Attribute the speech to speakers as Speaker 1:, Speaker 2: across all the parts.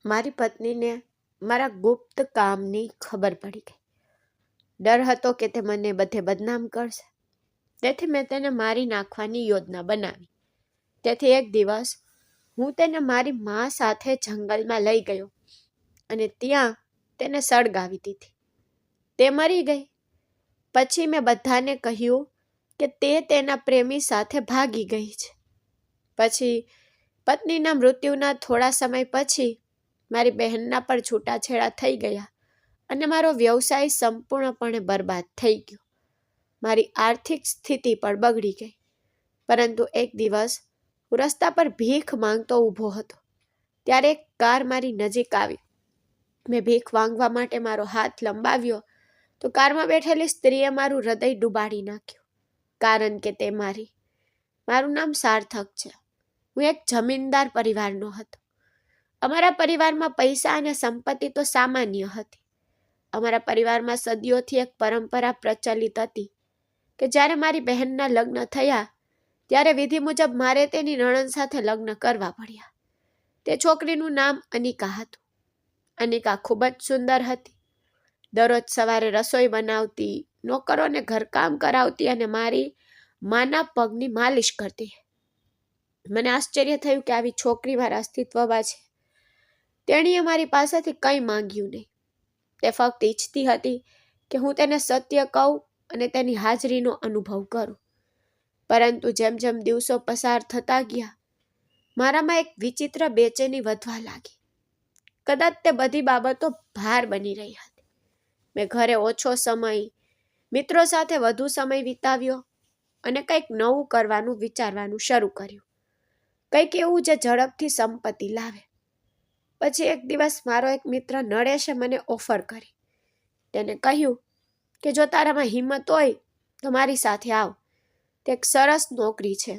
Speaker 1: મારી પત્નીને મારા ગુપ્ત કામની ખબર પડી ગઈ. ડર હતો કે તે મને બધે બદનામ કરશે, તેથી મેં તેને મારી નાખવાની યોજના બનાવી. તેથી એક દિવસ હું તેને મારી મા સાથે જંગલમાં લઈ ગયો અને ત્યાં તેને સળગાવી દીધી. તે મરી ગઈ. પછી મેં બધાને કહ્યું કે તે તેના પ્રેમી સાથે ભાગી ગઈ છે. પછી પત્નીના મૃત્યુના થોડા સમય પછી મારી બહેનના પણ છૂટાછેડા થઈ ગયા અને મારો વ્યવસાય સંપૂર્ણપણે બરબાદ થઈ ગયો. મારી આર્થિક સ્થિતિ પણ બગડી ગઈ. પરંતુ એક દિવસ હું રસ્તા પર ભીખ માંગતો ઊભો હતો. ત્યારે એક કાર મારી નજીક આવી. મેં ભીખ માંગવા માટે મારો હાથ લંબાવ્યો તો કારમાં બેઠેલી સ્ત્રીએ મારું હૃદય ડૂબાડી નાખ્યું. કારણ કે તે મારું નામ સાર્થક છે. હું એક જમીનદાર પરિવારનો હતો. અમારા પરિવારમાં પૈસા અને સંપત્તિ તો સામાન્ય હતી. અમારા પરિવારમાં સદીઓથી એક પરંપરા પ્રચલિત હતી કે જ્યારે મારી બહેનના લગ્ન થયા ત્યારે વિધિ મુજબ મારે તેની નણંદ સાથે લગ્ન કરવા પડ્યા. તે છોકરીનું નામ અનિકા હતું. અનિકા ખૂબ જ સુંદર હતી. દરરોજ સવારે રસોઈ બનાવતી, નોકરોને ઘરકામ કરાવતી અને મારી માના પગની માલિશ કરતી. મને આશ્ચર્ય થયું કે આવી છોકરી મારા અસ્તિત્વમાં છે. તેણીએ મારી પાસેથી કંઈ માંગ્યું નહીં. તે ફક્ત ઈચ્છતી હતી કે હું તેને સત્ય કહું અને તેની હાજરીનો અનુભવ કરું. પરંતુ જેમ જેમ દિવસો પસાર થતા ગયા મારામાં એક વિચિત્ર બેચેની વધવા લાગી. કદાચ તે બધી બાબતો ભાર બની રહી હતી. મેં ઘરે ઓછો સમય, મિત્રો સાથે વધુ સમય વિતાવ્યો અને કંઈક નવું કરવાનું વિચારવાનું શરૂ કર્યું. કંઈક એવું જે ઝડપથી સંપત્તિ લાવે. પછી એક દિવસ મારો એક મિત્ર નળેશે મને ઓફર કરી. તેને કહ્યું કે જો તારામાં હિંમત હોય તો મારી સાથે આવ. તે એક સરસ નોકરી છે.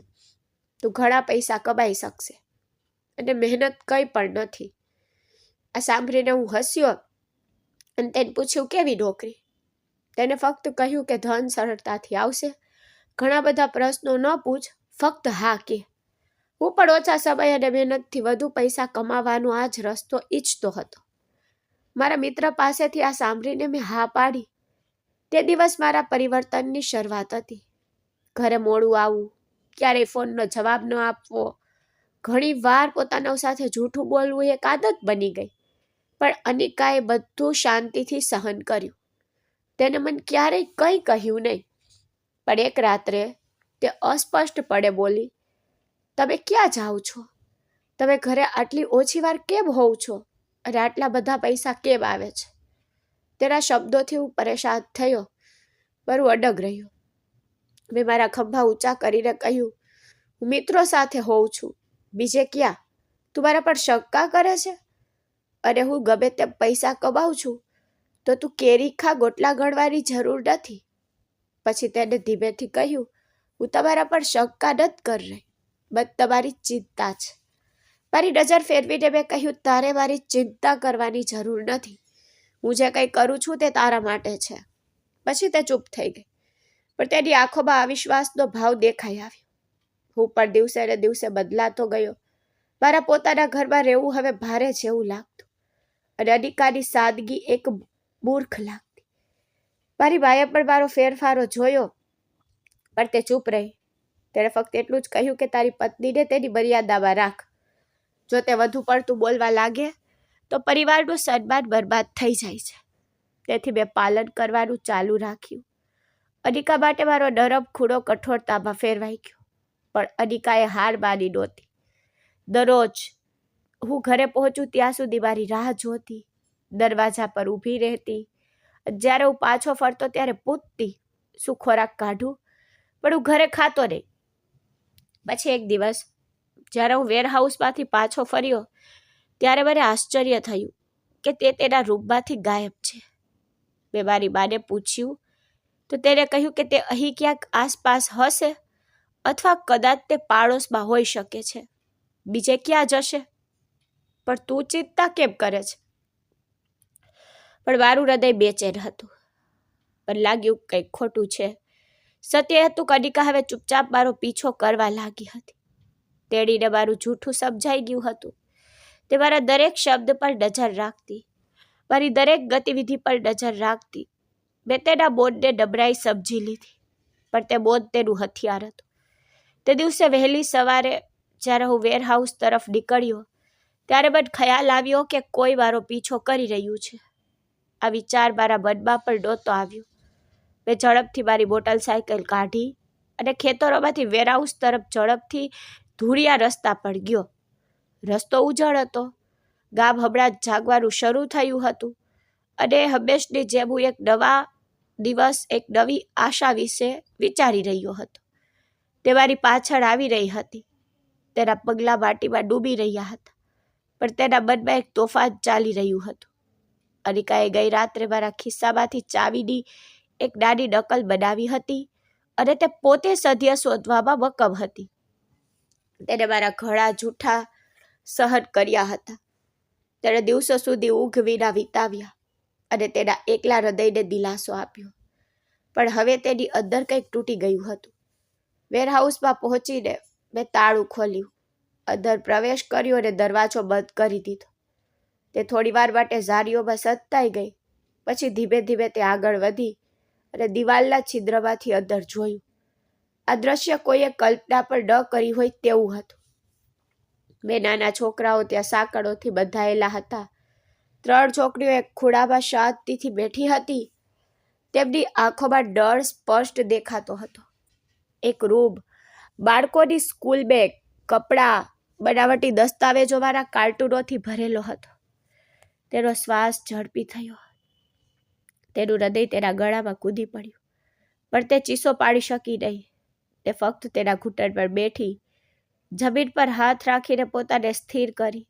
Speaker 1: તું ઘણા પૈસા કમાઈ શકશે અને મહેનત કંઈ પણ નથી. આ સાંભળીને હું હસ્યો અને તેને પૂછ્યું કેવી નોકરી. તેને ફક્ત કહ્યું કે ધન સરળતાથી આવશે. ઘણા બધા પ્રશ્નો ન પૂછ, ફક્ત હા કે. હું પણ ઓછા સમય અને મહેનતથી વધુ પૈસા કમાવાનો આ જ રસ્તો ઈચ્છતો હતો. મારા મિત્ર પાસેથી આ સાંભળીને મેં હા પાડી. તે દિવસ મારા પરિવર્તનની શરૂઆત હતી. ઘરે મોડું આવવું, ક્યારેય ફોનનો જવાબ ન આપવો, ઘણી વાર પોતાના સાથે જૂઠું બોલવું એક આદત બની ગઈ. પણ અનિકાએ બધું શાંતિથી સહન કર્યું. તેને મને ક્યારેય કંઈ કહ્યું નહીં. પણ એક રાત્રે તે અસ્પષ્ટપણે બોલી, તમે ક્યાં જાઓ છો? તમે ઘરે આટલી ઓછી વાર કેમ હોવ છો? અને આટલા બધા પૈસા કેમ આવે છે? તેના શબ્દોથી હું પરેશાન થયો, પણ હું અડગ રહ્યો. મેં મારા ખંભા ઊંચા કરીને કહ્યું, હું મિત્રો સાથે હોઉં છું, બીજે ક્યાં? તું મારા પર શંકા કરે છે? અને હું ગમે તેમ પૈસા કમાઉં છું તો તું કેરી ખા, ગોટલા ગણવાની જરૂર નથી. પછી તેને ધીમેથી કહ્યું, હું તમારા પર શંકા નથી કરી રહી, બસ તમારી ચિંતા છે. મારી નજર ફેરવીને મેં કહ્યું, તારે મારી ચિંતા કરવાની જરૂર નથી. હું જે કંઈ કરું છું તે તારા માટે છે. પછી તે ચૂપ થઈ ગઈ. પણ તેની આંખોમાં અવિશ્વાસનો ભાવ દેખાઈ આવ્યો. હું પણ દિવસે ને દિવસે બદલાતો ગયો. મારા પોતાના ઘરમાં રહેવું હવે ભારે જેવું લાગતું અને અનિકાની સાદગી એક મૂર્ખ લાગતી. મારી માએ પણ મારો ફેરફારો જોયો, પણ તે ચૂપ રહી. તેણે ફક્ત એટલું જ કહ્યું કે તારી પત્નીને તેની મર્યાદામાં રાખ. જો તે વધુ પડતું બોલવા લાગે તો પરિવારનું સન્માન બરબાદ થઈ જાય છે. તેથી મેં પાલન કરવાનું ચાલુ રાખ્યું. અનિકા માટે મારો નરમ ખૂણો કઠોરતામાં ફેરવાઈ ગયો. પણ અનિકાએ હાર માની નહોતી. દરરોજ હું ઘરે પહોંચું ત્યાં સુધી મારી રાહ જોતી, દરવાજા પર ઊભી રહેતી. જ્યારે હું પાછો ફરતો ત્યારે પૂછતી, શું ખોરાક કાઢું? પણ હું ઘરે ખાતો નહીં. પછી એક દિવસ જ્યારે હું વેરહાઉસમાંથી પાછો ફર્યો ત્યારે મને આશ્ચર્ય થયું કે તે તેના રૂમમાંથી ગાયબ છે. મેં મારી માને પૂછ્યું તો તેને કહ્યું કે તે અહીં ક્યાંક આસપાસ હશે અથવા કદાચ તે પાડોશમાં હોઈ શકે છે. બીજે ક્યાં જશે? પણ તું ચિંતા કેમ કરે છે? પણ મારું હૃદય બેચેન હતું. પણ લાગ્યું કંઈક ખોટું છે. સત્ય હતું કે અનિકા હવે ચૂપચાપ મારો પીછો કરવા લાગી હતી. તેણીને મારું જૂઠું સમજાઈ ગયું હતું. તે મારા દરેક શબ્દ પર નજર રાખતી, મારી દરેક ગતિવિધિ પર નજર રાખતી. મેં તેના બોધને નબળાઈ સમજી લીધી, પણ તે બોધ તેનું હથિયાર હતું. તે દિવસે વહેલી સવારે જ્યારે હું વેરહાઉસ તરફ નીકળ્યો, ત્યારે મને ખ્યાલ આવ્યો કે કોઈ મારો પીછો કરી રહ્યું છે. આ વિચાર મારા મનમાં પણ નહોતો આવ્યો. મેં ઝડપથી મારી મોટરસાયકલ કાઢી અને ખેતરોમાંથી વેરહાઉસ તરફ ઝડપથી ધૂળિયા રસ્તા પર ગયો. રસ્તો ઉજળ હતો. ગામ હમણાં જ જાગવાનું શરૂ થયું હતું અને હંમેશની જેમ હું એક નવા દિવસ, એક નવી આશા વિશે વિચારી રહ્યો હતો. તે મારી પાછળ આવી રહી હતી. તેના પગલાં માટીમાં ડૂબી રહ્યા હતા, પણ તેના મનમાં એક તોફાન ચાલી રહ્યું હતું. અનિકાએ ગઈ રાત્રે મારા ખિસ્સામાંથી ચાવીની એક નાની નકલ બનાવી હતી અને તે પોતે સધ્ય શોધવામાં મક્કમ હતી. તેને મારા ઘણા જૂઠા સહન કર્યા હતા. તેણે દિવસો સુધી ઊંઘ વિના વિતાવ્યા અને તેના એકલા હૃદયને દિલાસો આપ્યો. પણ હવે તેની અંદર કંઈક તૂટી ગયું હતું. વેરહાઉસમાં પહોંચીને મેં તાળું ખોલ્યું, અંદર પ્રવેશ કર્યો અને દરવાજો બંધ કરી દીધો. તે થોડી વાર માટે ઝારીઓમાં સતાઈ ગઈ. પછી ધીમે ધીમે તે આગળ વધી અને દિવાલના છિદ્રમાંથી અંદર જોયું. આ દ્રશ્ય કોઈએ કલ્પના પણ ન કરી હોય તેવું હતું. બે નાના છોકરાઓ ત્યાં સાંકળોથી બંધાયેલા હતા. 3 છોકરીઓ એક ખૂણામાં શાંતિથી બેઠી હતી. તેમની આંખોમાં ડર સ્પષ્ટ દેખાતો હતો. એક રૂમ બાળકોની સ્કૂલ બેગ, કપડાં, બનાવટી દસ્તાવેજોવાળા કાર્ટૂનોથી ભરેલો હતો. તેનો શ્વાસ ઝડપી થયો. તેનું હૃદય તેના ગળામાં કૂદી પડ્યું, પણ તે ચીસો પાડી શકી નહીં. તે ફક્ત તેના ઘૂંટણ પર બેઠી, જમીન પર હાથ રાખીને પોતાને સ્થિર કરી.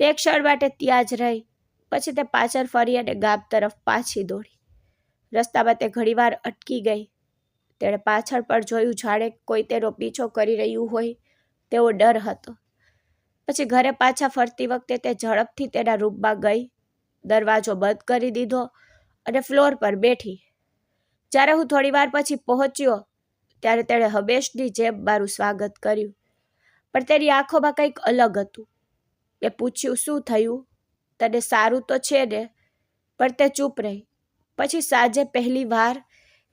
Speaker 1: તે એક ક્ષણ માટે ત્યાં જ રહી. પછી તે પાછળ ફરી અને ગામ તરફ પાછી દોડી. રસ્તામાં તે ઘણીવાર અટકી ગઈ. તેણે પાછળ પર જોયું, જાણે કોઈ તેનો પીછો કરી રહ્યું હોય તેવો ડર હતો. પછી ઘરે પાછા ફરતી વખતે તે ઝડપથી તેના રૂમમાં ગઈ, દરવાજો બંધ કરી દીધો અને ફ્લોર પર બેઠી. જ્યારે હું થોડી વાર પછી પહોંચ્યો ત્યારે તેણે હંમેશની જેમ મારું સ્વાગત કર્યું, પણ તેની આંખોમાં કંઈક અલગ હતું. મેં પૂછ્યું, શું થયું? તને સારું તો છે ને? પણ તે ચૂપ રહી. પછી સાંજે પહેલી વાર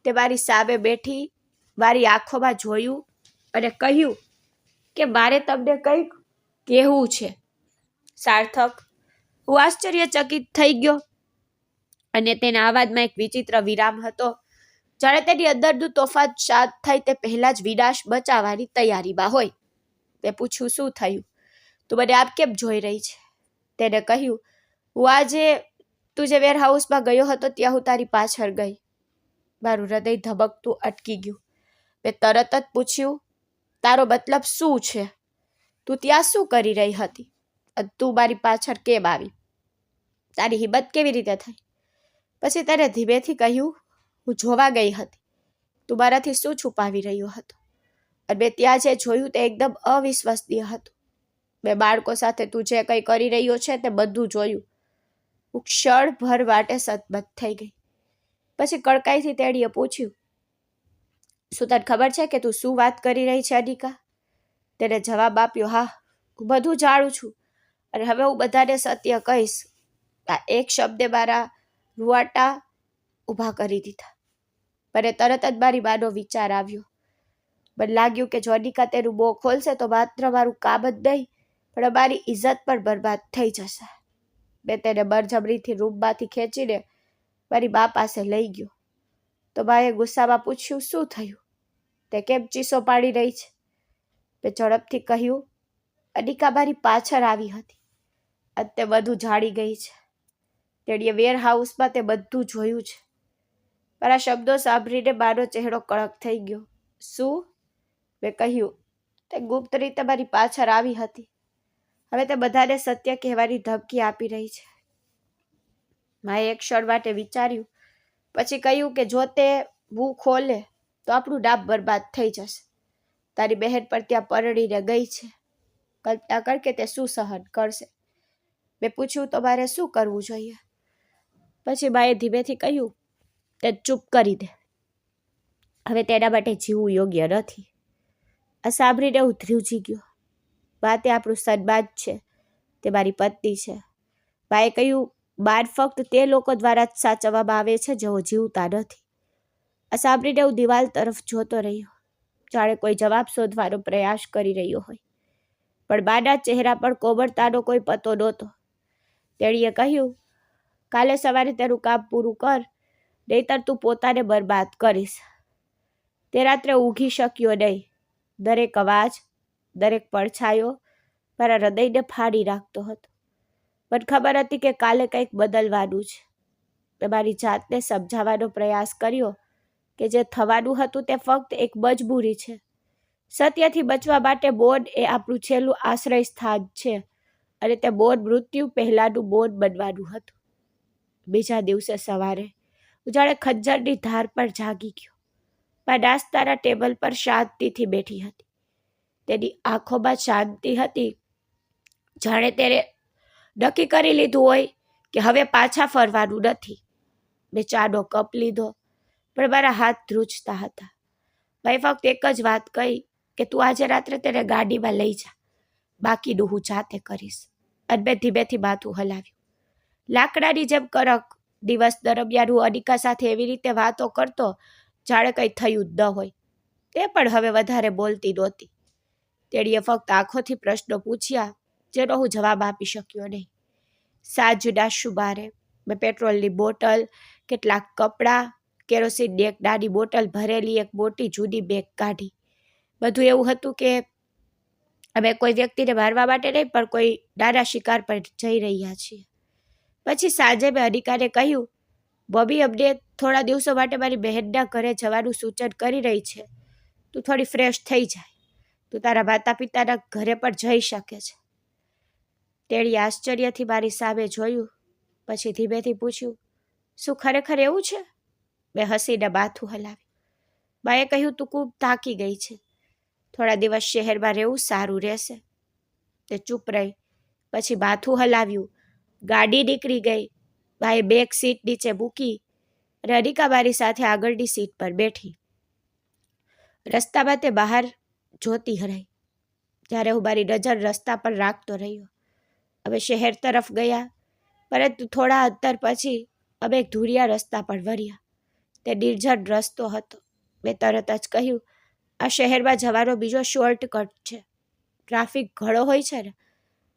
Speaker 1: તે મારી સામે બેઠી, મારી આંખોમાં જોયું અને કહ્યું કે મારે તમને કંઈક કહેવું છે. સાર્થક. હું આશ્ચર્યચકિત થઈ ગયો અને તેના અવાજમાં એક વિચિત્ર વિરામ હતો. જાણે તેની અંદરનું તોફાન શાંત થાય તે પહેલાં જ વિનાશ બચાવવાની તૈયારીમાં હોય. મેં પૂછ્યું, શું થયું? તું મને આમ કેમ જોઈ રહી છે? તેને કહ્યું, હું આજે તું જે વેરહાઉસમાં ગયો હતો ત્યાં હું તારી પાછળ ગઈ. મારું હૃદય ધબકતું અટકી ગયું. મેં તરત જ પૂછ્યું, તારો મતલબ શું છે? તું ત્યાં શું કરી રહી હતી? તું મારી પાછળ કેમ આવી? તારી હિંમત કેવી રીતે થઈ? પછી તેને ધીમેથી કહ્યું, હું જોવા ગઈ હતી. તું મારાથી શું છુપાવી રહ્યો હતો? અને મેં ત્યાં જે જોયું તે એકદમ અવિશ્વસનીય હતું. મેં બાળકો સાથે તું જે કંઈ કરી રહ્યો છે તે બધું જોયું. હું ક્ષણભર માટે સતમત થઈ ગઈ. પછી કડકાઈથી તેણીએ પૂછ્યું, શું તને ખબર છે કે તું શું વાત કરી રહી છે અનિકા? તેને જવાબ આપ્યો, હા, હું બધું જાણું છું અને હવે હું બધાને સત્ય કહીશ. આ એક શબ્દે મારા રૂવાટા ઊભા કરી દીધા. મને તરત જ મારી માનો વિચાર આવ્યો. મને લાગ્યું કે જો અનિકા તેનું મોં ખોલશે તો માત્ર મારું કામ જ નહીં, પણ અમારી ઇજ્જત પણ બરબાદ થઈ જશે. મેં તેને બળજબરીથી રૂમમાંથી ખેંચીને મારી બા પાસે લઈ ગયો. તો બાએ ગુસ્સામાં પૂછ્યું, શું થયું? તે કેમ ચીસો પાડી રહી છે? મેં ઝડપથી કહ્યું, અનિકા મારી પાછળ આવી હતી અને તે બધું જાણી ગઈ છે. તેણીએ વેરહાઉસમાં તે બધું જોયું છે. મારા શબ્દો સાંભળીને મારો ચહેરો કડક થઈ ગયો. શું? મેં કહ્યું, તે ગુપ્ત રીતે મારી પાછળ આવી હતી. હવે તે બધાને સત્ય કહેવાની ધમકી આપી રહી છે. માએ એક ક્ષણ માટે વિચાર્યું, પછી કહ્યું કે જો તે મું ખોલે તો આપણું નામ બરબાદ થઈ જશે. તારી બહેન પણ ત્યાં પરણીને ગઈ છે. કલ્પના કર કે તે શું સહન કરશે. મેં પૂછ્યું, તો મારે શું કરવું જોઈએ? પછી માએ ધીમેથી કહ્યું, તે ચૂપ કરી દે. હવે તેના માટે જીવવું યોગ્ય નથી. આ સાંભળીને હું ધ્રુજી ગયો. વાતે આપણું સન્માન છે તે મારી પત્ની છે. બાએ કહ્યું, બાર ફક્ત તે લોકો દ્વારા જ સાચવવામાં આવે છે જેઓ જીવતા નથી. આ સાંભળીને હું દિવાલ તરફ જોતો રહ્યો, જાણે કોઈ જવાબ શોધવાનો પ્રયાસ કરી રહ્યો હોય. પણ બાના ચહેરા પર કોમળતાનો કોઈ પતો નહોતો. તેણીએ કહ્યું, કાલે સવારે તેનું કામ પૂરું કર, નહીતર તું પોતાને બરબાદ કરીશ. તે રાત્રે ઊંઘી શક્યો નહીં. દરેક અવાજ, દરેક પડછાયો મારા હૃદયને ફાડી નાખતો હતો. મને ખબર હતી કે કાલે કંઈક બદલવાનું છે. મેં મારી જાતને સમજાવવાનો પ્રયાસ કર્યો કે જે થવાનું હતું તે ફક્ત એક મજબૂરી છે. સત્યથી બચવા માટે મૌન એ આપણું છેલ્લું આશ્રય સ્થાન છે અને તે મૌન મૃત્યુ પહેલાંનું મૌન બનવાનું હતું. બીજા દિવસે સવારે હું જાણે ખંજરની ધાર પર જાગી ગયો. મા નાસ્તાના ટેબલ પર શાંતિથી બેઠી હતી. તેની આંખોમાં શાંતિ હતી, જાણે તેણે નક્કી કરી લીધું હોય કે હવે પાછા ફરવાનું નથી. મેં ચાનો કપ લીધો, પણ મારા હાથ ધ્રુજતા હતા. મેં ફક્ત એક જ વાત કહી કે તું આજે રાત્રે તેને ગાડીમાં લઈ જા, બાકીનું હું જાતે કરીશ. અને મેં ધીમેથી માથું હલાવ્યું. લાકડાની જેમ કડક. દિવસ દરમિયાન હું અનિકા સાથે એવી રીતે વાતો કરતો જાણે કંઈ થયું જ ન હોય. તે પણ હવે વધારે બોલતી નહોતી. તેણીએ ફક્ત આંખોથી પ્રશ્નો પૂછ્યા જેનો હું જવાબ આપી શક્યો નહીં. સાંજના સુમારે મેં પેટ્રોલની બોટલ, કેટલાક કપડાં, કેરોસીનની એક નાની બોટલ ભરેલી એક મોટી જૂની બેગ કાઢી. બધું એવું હતું કે અમે કોઈ વ્યક્તિને મારવા માટે નહીં, પણ કોઈ નાના શિકાર પર જઈ રહ્યા છીએ. પછી સાંજે મેં અનિકાને કહ્યું, બબી અમને થોડા દિવસો માટે મારી બહેનના ઘરે જવાનું સૂચન કરી રહી છે. તું થોડી ફ્રેશ થઈ જાય. તું તારા માતા પિતાના ઘરે પણ જઈ શકે છે. તેણીએ આશ્ચર્યથી મારી સામે જોયું, પછી ધીમેથી પૂછ્યું, શું ખરેખર એવું છે? મેં હસીને માથું હલાવ્યું. બાએ કહ્યું, તું ખૂબ થાકી ગઈ છે. થોડા દિવસ શહેરમાં રહેવું સારું રહેશે. તે ચૂપ રહી, પછી માથું હલાવ્યું. ગાડી નીકળી ગઈ. બાએ બેગ સીટ નીચે મૂકી અને અનિકા મારી સાથે આગળની સીટ પર બેઠી. રસ્તામાં તે બહાર જોતી રહી, ત્યારે હું મારી નજર રસ્તા પર રાખતો રહ્યો. અમે શહેર તરફ ગયા, પરંતુ થોડા અંતર પછી અમે એક ધૂળિયા રસ્તા પર વળ્યા. તે નિર્જન રસ્તો હતો. મેં તરત જ કહ્યું, આ શહેરમાં જવાનો બીજો શોર્ટકટ છે. ટ્રાફિક ઘણો હોય છે ને,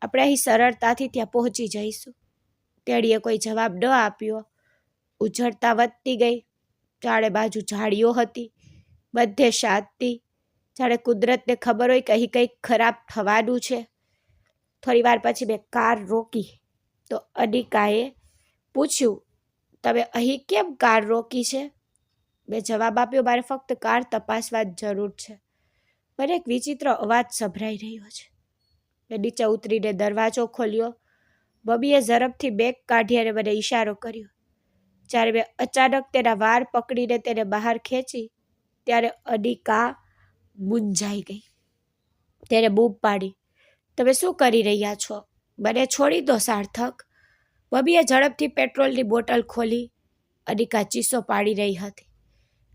Speaker 1: આપણે અહીં સરળતાથી ત્યાં પહોંચી જઈશું. તેણીએ કોઈ જવાબ ન આપ્યો. ઉજળતા વધતી ગઈ. ચારે બાજુ ઝાડીઓ હતી. બધે શાંતિ, જાણે કુદરતને ખબર હોય કે અહીં કંઈક ખરાબ થવાનું છે. થોડી વાર પછી મેં કાર રોકી તો અનિકાએ પૂછ્યું, તમે અહીં કેમ કાર રોકી છે? મેં જવાબ આપ્યો, મારે ફક્ત કાર તપાસવાની જરૂર છે. મને એક વિચિત્ર અવાજ સંભળાઈ રહ્યો છે. મેં નીચે ઉતરીને દરવાજો ખોલ્યો. બબીએ ઝડપથી બેગ કાઢી અને મને ઈશારો કર્યો. જ્યારે મેં અચાનક તેના વાળ પકડીને તેને બહાર ખેંચી, ત્યારે અનિકા મૂંઝાઈ ગઈ. તેને બૂમ પાડી, તમે શું કરી રહ્યા છો? મને છોડી દો સાર્થક. બબીએ ઝડપથી પેટ્રોલની બોટલ ખોલી. અનિકા ચીસો પાડી રહી હતી.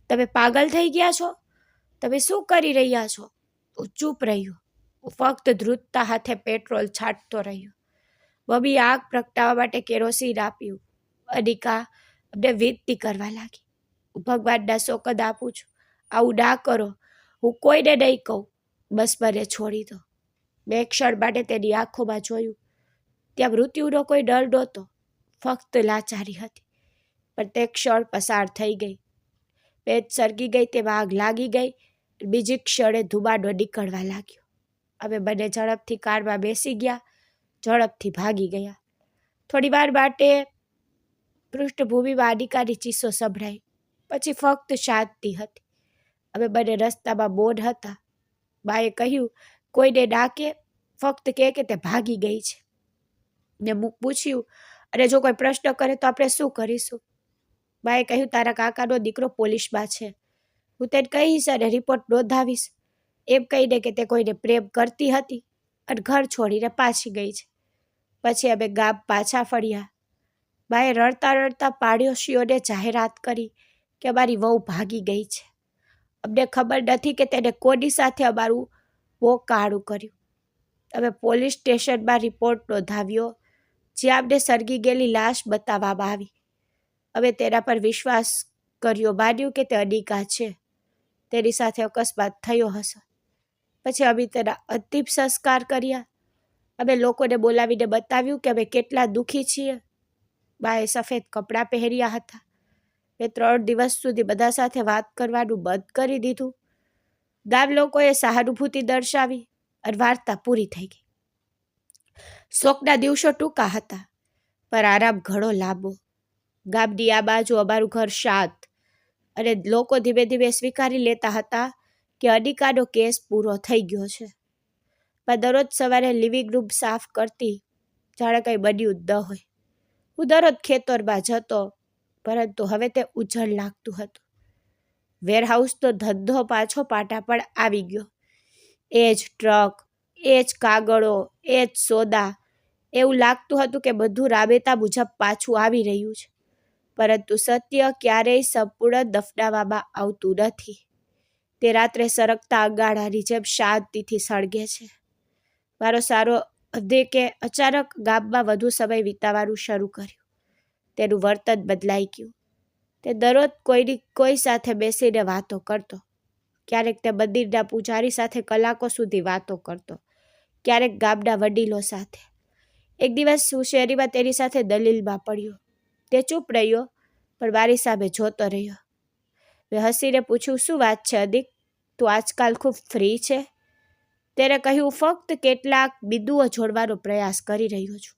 Speaker 1: તમે પાગલ થઈ ગયા છો? તમે શું કરી રહ્યા છો? હું ચૂપ રહ્યો. હું ફક્ત ધ્રુજતા હાથે પેટ્રોલ છાંટતો રહ્યો. બબીએ આગ પ્રગટાવવા માટે કેરોસીન આપ્યું. અનિકા અમને વિનંતી કરવા લાગી, હું ભગવાનના સોગંદ આપું છું, આવું ના કરો. હું કોઈને નહીં કહું. બસ મને છોડી દો. મેં એક ક્ષણ માટે તેની આંખોમાં જોયું. ત્યાં મૃત્યુનો કોઈ ડર નહોતો, ફક્ત લાચારી હતી. પણ તે ક્ષણ પસાર થઈ ગઈ. પેટ સરગી ગઈ, તેમાં આગ લાગી ગઈ. બીજી ક્ષણે ધુમાડો નીકળવા લાગ્યો. અમે બંને ઝડપથી કારમાં બેસી ગયા, ઝડપથી ભાગી ગયા. થોડી વાર માટે પૃષ્ઠભૂમિમાં અનિકાની ચીસો સંભળાઈ. પછી ફક્ત શાંતિ હતી. અમે બંને રસ્તામાં મૌન હતા. બાએ કહ્યું, કોઈને ડાકે, ફક્ત કે તે ભાગી ગઈ છે. મેં પૂછ્યું, અને જો કોઈ પ્રશ્ન કરે તો આપણે શું કરીશું? બાએ કહ્યું, તારા કાકાનો દીકરો પોલીસમાં છે. હું તેને કહીશ અને રિપોર્ટ નોંધાવીશ, એમ કહીને કે તે કોઈને પ્રેમ કરતી હતી અને ઘર છોડીને પાછી ગઈ છે. પછી અમે ગામ પાછા ફર્યા. બાએ રડતા રડતા પાડોશીઓને જાહેરાત કરી કે અમારી વહુ ભાગી ગઈ છે. અમને ખબર નથી કે તેને કોની સાથે અમારું બહુ કાળું કર્યું. હવે પોલીસ સ્ટેશનમાં રિપોર્ટ નોંધાવ્યો, જ્યાં અમને સળગી ગયેલી લાશ બતાવવામાં આવી. હવે તેના પર વિશ્વાસ કર્યો, માન્યું કે તે અનિકા છે, તેની સાથે અકસ્માત થયો હશે. પછી અમે તેના અંતિમ સંસ્કાર કર્યા. અમે લોકોને બોલાવીને બતાવ્યું કે અમે કેટલા દુઃખી છીએ. બાએ સફેદ કપડાં પહેર્યા હતા. મેં 3 દિવસ સુધી બધા સાથે વાત કરવાનું બંધ કરી દીધું. ગામ લોકોએ સહાનુભૂતિ દર્શાવી અને વાર્તા પૂરી થઈ ગઈ. શોકના દિવસો ટૂંકા હતા, પણ આરામ ઘણો લાંબો. ગામની આ બાજુ અમારું ઘર શાંત, અને લોકો ધીમે ધીમે સ્વીકારી લેતા હતા કે અનિકાનો કેસ પૂરો થઈ ગયો છે. પણ દરરોજ સવારે લિવિંગ રૂમ સાફ કરતી, જાણે કંઈ બન્યું ન હોય. હું દરરોજ ખેતરમાં જતો, પરંતુ હવે તે ઉજળ લાગતું હતું. વેરહાઉસનો ધંધો પાછો પાટા પર આવી ગયો. એ જ ટ્રક, એ જ કાગળો, એ જ સોદા. એવું લાગતું હતું કે બધું રાબેતા મુજબ પાછું આવી રહ્યું છે. પરંતુ સત્ય ક્યારેય સંપૂર્ણ દફનાવવામાં આવતું નથી. તે રાત્રે સરકતા અંગારાની જેમ શાંતિથી સળગે છે. મારો સારો અધેકે અચાનક ગામમાં વધુ સમય વિતાવવાનું શરૂ કર્યું. તેનું વર્તન બદલાઈ ગયું. તે દરરોજ કોઈ સાથે બેસીને વાતો કરતો. ક્યારેક તે મંદિરના પૂજારી સાથે કલાકો સુધી વાતો કરતો, ક્યારેક ગામના વડીલો સાથે. એક દિવસ હું શેરીમાં તેની સાથે દલીલમાં પડ્યો. તે ચૂપ રહ્યો, પણ મારી સામે જોતો રહ્યો. મેં હસીને પૂછ્યું, શું વાત છે અદિક? તું આજકાલ ખૂબ ફ્રી છે? તેને કહ્યું, ફક્ત કેટલાક બિંદુઓ જોડવાનો પ્રયાસ કરી રહ્યો છું.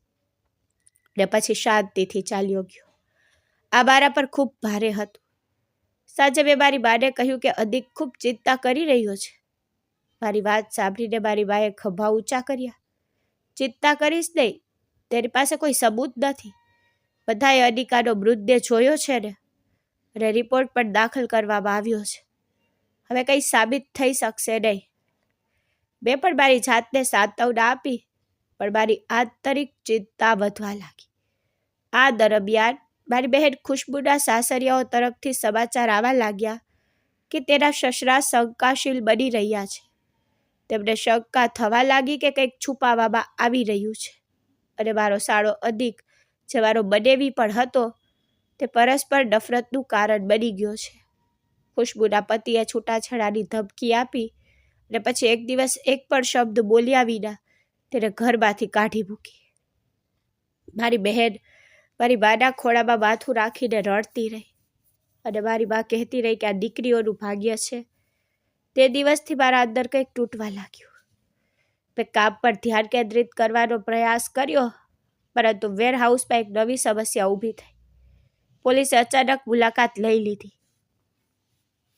Speaker 1: ને પછી શાંતિથી ચાલ્યો ગયો. આ મારા પર ખૂબ ભારે હતું. સાંજે મેં મારી બાને કહ્યું કે અદિક ખૂબ ચિંતા કરી રહ્યો છે. મારી વાત સાંભળીને મારી બાએ ખભા ઊંચા કર્યા. ચિંતા કરીશ નહીં, તેની પાસે કોઈ સબૂત નથી. બધાએ અનિકાનો મૃતદેહ જોયો છે ને, અને રિપોર્ટ પણ દાખલ કરવામાં આવ્યો છે. હવે કંઈ સાબિત થઈ શકશે નહીં. મેં પણ મારી જાતને સાંત્વના આપી, પણ મારી આંતરિક ચિંતા વધવા લાગી. આ દરમિયાન મારી બહેન ખુશ્બુના સાસરિયાઓ તરફથી સમાચાર આવવા લાગ્યા કે તેના સસરા શંકાશીલ બની રહ્યા છે. તેમને શંકા થવા લાગી કે કંઈક છુપાવવામાં આવી રહ્યું છે. અને મારો સાળો અદિક, જે મારો બનેવી પણ હતો, તે પરસ્પર નફરતનું કારણ બની ગયો છે. ખુશ્બુના પતિએ છૂટાછેડાની ધમકી આપી, અને પછી એક દિવસ એક પણ શબ્દ બોલ્યા વિના તેને ઘરમાંથી કાઢી મૂકી. મારી બહેન મારી બાના ખોળામાં માથું રાખીને રડતી રહી, અને મારી બા કહેતી રહી કે આ દીકરીઓનું ભાગ્ય છે. તે દિવસથી મારા અંદર કંઈક તૂટવા લાગ્યું. મેં કામ પર ધ્યાન કેન્દ્રિત કરવાનો પ્રયાસ કર્યો, પરંતુ વેરહાઉસમાં એક નવી સમસ્યા ઊભી થઈ. પોલીસે અચાનક મુલાકાત લઈ લીધી.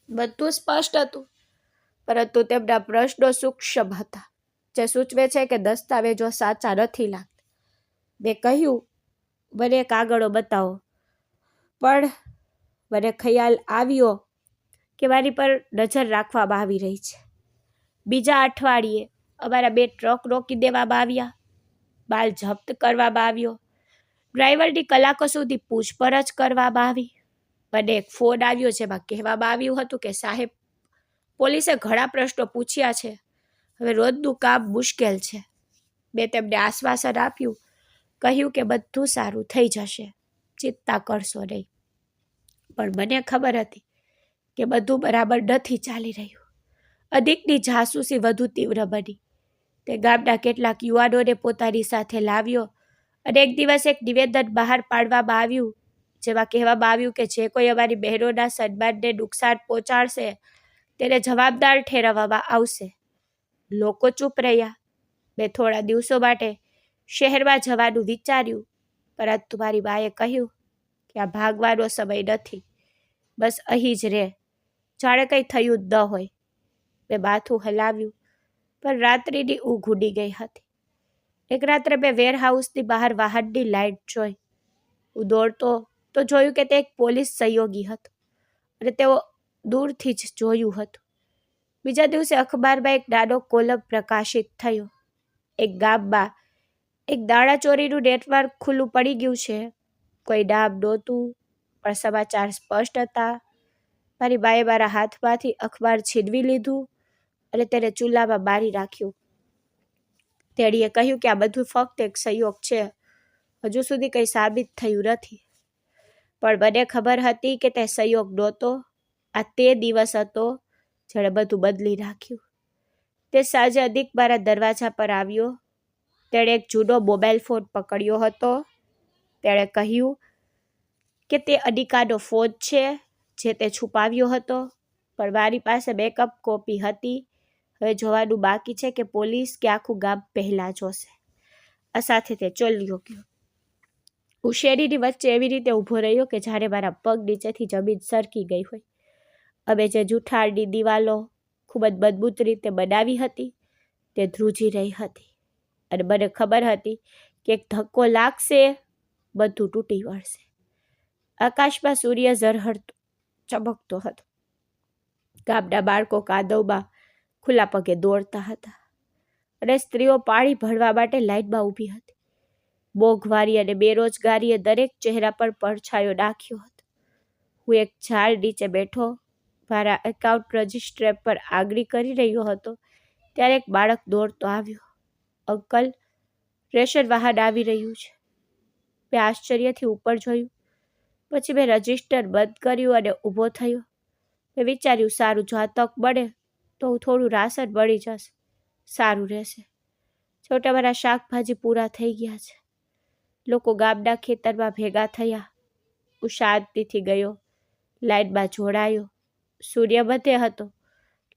Speaker 1: બધું સ્પષ્ટ હતું, પરંતુ તેમના પ્રશ્નો સૂક્ષ્મ હતા, જે સૂચવે છે કે દસ્તાવેજો સાચા નથી લાગતા. મેં કહ્યું, મને કાગળો બતાવો. પણ મને ખ્યાલ આવ્યો કે મારી પર નજર રાખવામાં આવી રહી છે. બીજા અઠવાડિયે અમારા 2 ટ્રક રોકી દેવામાં આવ્યા, માલ જપ્ત કરવામાં આવ્યો, ડ્રાઈવરની કલાકો સુધી પૂછપરછ કરવામાં આવી. મને એક ફોન આવ્યો, જેમાં કહેવામાં આવ્યું હતું કે સાહેબ, પોલીસે ઘણા પ્રશ્નો પૂછ્યા છે, હવે રોજનું કામ મુશ્કેલ છે. મેં તેમને આશ્વાસન આપ્યું, કહ્યું કે બધું સારું થઈ જશે, ચિંતા કરશો નહીં. પણ મને ખબર હતી કે બધું બરાબર નથી ચાલી રહ્યું. અદિકની જાસૂસી વધુ તીવ્ર બની. તે ગામના કેટલાક યુવાનોને પોતાની સાથે લાવ્યો, અને એક દિવસ એક નિવેદન બહાર પાડવામાં આવ્યું, જેમાં કહેવામાં આવ્યું કે જે કોઈ અમારી બહેનોના સન્માનને નુકસાન પહોંચાડશે તેને જવાબદાર ઠેરવવામાં આવશે. લોકો ચૂપ રહ્યા. મેં થોડા દિવસો માટે શહેરમાં જવાનું વિચાર્યું, પરંતુ મારી બાએ કહ્યું કે આ ભાગવાનો સમય નથી, બસ અહીં જ રહે, જાણે કંઈ થયું જ ન હોય. મેં માથું હલાવ્યું, પણ રાત્રિની ઊંઘ ઉડી ગઈ હતી. એક રાત્રે મેં વેરહાઉસની બહાર વાહનની લાઇટ જોઈ. હું દોડતો તો જોયું કે તે એક પોલીસ સહયોગી હતો, અને તેઓ દૂરથી જ જોયું હતું. બીજા દિવસે અખબારમાં એક નાનો કોલમ પ્રકાશિત થયો. એક ગામમાં એક દાણાચોરીનું નેટવર્ક ખુલ્લું પડી ગયું છે. કોઈ નામ નહોતું, પણ સમાચાર સ્પષ્ટ હતા. મારી બાએ મારા હાથમાંથી અખબાર છીનવી લીધું અને તેને ચૂલામાં બારી રાખ્યું. તેણીએ કહ્યું કે આ બધું ફક્ત એક સંયોગ છે, હજુ સુધી કંઈ સાબિત થયું નથી. પણ મને ખબર હતી કે તે સંયોગ નહોતો. આ તે દિવસ હતો જેણે બધું બદલી નાખ્યું. તે સાંજે અદિક મારા દરવાજા પર આવ્યો. તેણે એક જૂનો મોબાઈલ ફોન પકડ્યો હતો. તેણે કહ્યું કે તે અનિકાનો ફોન છે જે તે છુપાવ્યો હતો, પણ મારી પાસે બેકઅપ કોપી હતી. હવે જોવાનું બાકી છે કે પોલીસ કે આખું ગામ પહેલાં જોશે. આ સાથે તે ચાલ્યો ગયો. હું શેરીની વચ્ચે એવી રીતે ઊભો રહ્યો કે જાણે મારા પગ નીચેથી જમીન સરકી ગઈ હોય. અમે જે જૂઠાણની દિવાલો ખૂબ જ મજબૂત રીતે બનાવી હતી તે ધ્રુજી રહી હતી, અને મને ખબર હતી કે એક ધક્કો લાગશે, બધું તૂટી વળશે. આકાશમાં સૂર્ય ઝરહળતો ચમકતો હતો. ગામના બાળકો કાદવમાં ખુલ્લા પગે દોડતા હતા, અને સ્ત્રીઓ પાણી ભરવા માટે લાઈનમાં ઊભી હતી. મોંઘવારી અને બેરોજગારીએ દરેક ચહેરા પર પડછાયો નાખ્યો હતો. હું એક ઝાડ નીચે બેઠો મારા એકાઉન્ટ રજિસ્ટર પર આંગળી કરી રહ્યો હતો ત્યારે એક બાળક દોડતો આવ્યો. અંકલ, રેશન વાહન આવી રહ્યું છે. મેં આશ્ચર્યથી ઉપર જોયું. પછી મેં રજિસ્ટર બંધ કર્યું અને ઊભો થયો. મેં વિચાર્યું, સારું, જો આ તક મળે તો હું થોડું રાશન મળી જશે, સારું રહેશે. છોટા મારા શાકભાજી પૂરા થઈ ગયા છે. લોકો ગામના ખેતરમાં ભેગા થયા. હું શાંતિથી ગયો, લાઈનમાં જોડાયો. સૂર્ય મધ્ય હતો.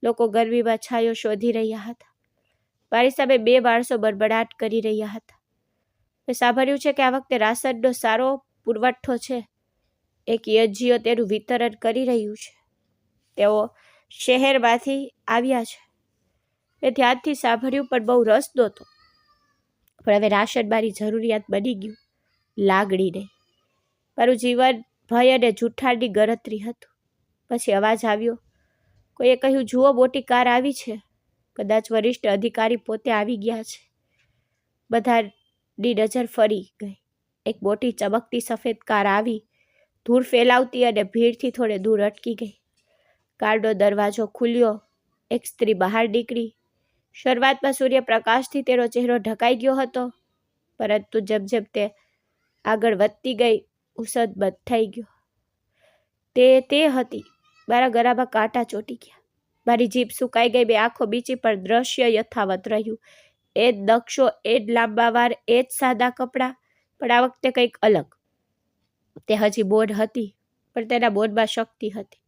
Speaker 1: લોકો ગરમીમાં છાયો શોધી રહ્યા હતા. મારી સામે 2 માણસો બડબડાટ કરી રહ્યા હતા. મેં સાંભળ્યું છે કે આ વખતે રાશનનો સારો પુરવઠો છે. એક એનજીઓ તેનું વિતરણ કરી રહ્યું છે. તેઓ શહેરમાંથી આવ્યા છે. મેં ધ્યાનથી સાંભળ્યું પણ બહુ રસ નહોતો. પણ હવે રાશન મારી જરૂરિયાત બની ગયું, લાગણી નહીં. મારું જીવન ભય અને જૂઠાણની ગણતરી હતું. પછી અવાજ આવ્યો. કોઈએ કહ્યું, જુઓ, મોટી કાર આવી છે. કદાચ વરિષ્ઠ અધિકારી પોતે આવી ગયા છે. બધાની નજર ફરી ગઈ. એક મોટી ચમકતી સફેદ કાર આવી, ધૂળ ફેલાવતી અને ભીડથી થોડે દૂર અટકી ગઈ. કારનો દરવાજો ખુલ્યો. એક સ્ત્રી બહાર નીકળી. શરૂઆતમાં સૂર્યપ્રકાશથી તેનો ચહેરો ઢંકાઈ ગયો હતો, પરંતુ જેમ જેમ તે આગળ વધતી ગઈ, ઉસદ બંધ થઈ ગયો. તે હતી. મારા ગળામાં કાંટા ચોંટી ગયા. મારી જીભ સુકાઈ ગઈ. બે આંખો બીચી, પણ દ્રશ્ય યથાવત રહ્યું. એ જ નકશો, એ જ લાંબા વાળ, એ જ સાદા કપડાં, પણ આ વખતે કંઈક અલગ. તે હજી બોન હતી, પણ તેના બોનમાં શક્તિ હતી.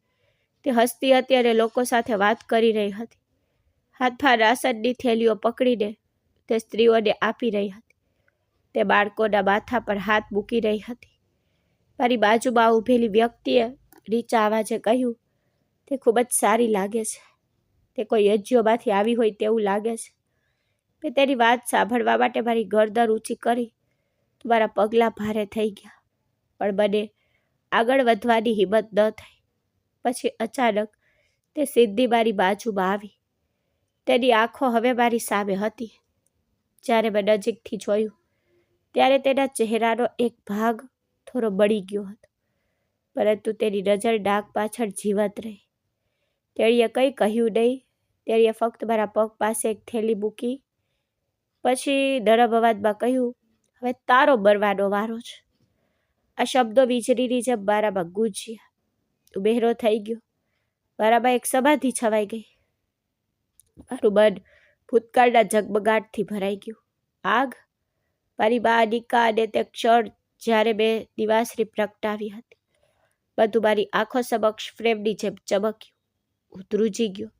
Speaker 1: તે હસતી હતી અને લોકો સાથે વાત કરી રહી હતી. હાથમાં રાશનની થેલીઓ પકડીને તે સ્ત્રીઓને આપી રહી હતી. તે બાળકોના માથા પર હાથ મૂકી રહી હતી. મારી બાજુમાં ઊભેલી વ્યક્તિએ નીચા અવાજે કહ્યું, તે ખૂબ જ સારી લાગે છે. તે કોઈ એનજીઓમાંથી આવી હોય તેવું લાગે છે. મેં તેની વાત સાંભળવા માટે મારી ગરદન ઊંચી કરી તો મારા પગલાં ભારે થઈ ગયા, પણ મને આગળ વધવાની હિંમત ન થઈ. પછી અચાનક તે સીધી મારી બાજુમાં આવી. તેની આંખો હવે મારી સામે હતી. જ્યારે મેં નજીકથી જોયું ત્યારે તેના ચહેરાનો એક ભાગ થોડો બળી ગયો હતો, પરંતુ તેની નજર ડાઘ પાછળ જીવત રહી. તેણીએ કંઈ કહ્યું નહીં. તેણીએ ફક્ત મારા પગ પાસે એક થેલી મૂકી. પછી નરમ અવાજમાં કહ્યું, હવે તારો મરવાનો વારો છે. આ શબ્દો વીજળીની જેમ મારામાં ગૂંજ્યા. હું બહેરો થઈ ગયો. મારામાં એક સમાધિ છવાઈ ગઈ. મારું મન ભૂતકાળના ઝગમગાટથી ભરાઈ ગયું. આગ, મારી બા નિકા અને તે ક્ષણ જ્યારે મેં દિવાસરી પ્રગટાવી હતી. બધું મારી આંખો સમક્ષ ફ્રેમની જેમ ચમક્યું. હું ધ્રુજી ગયો.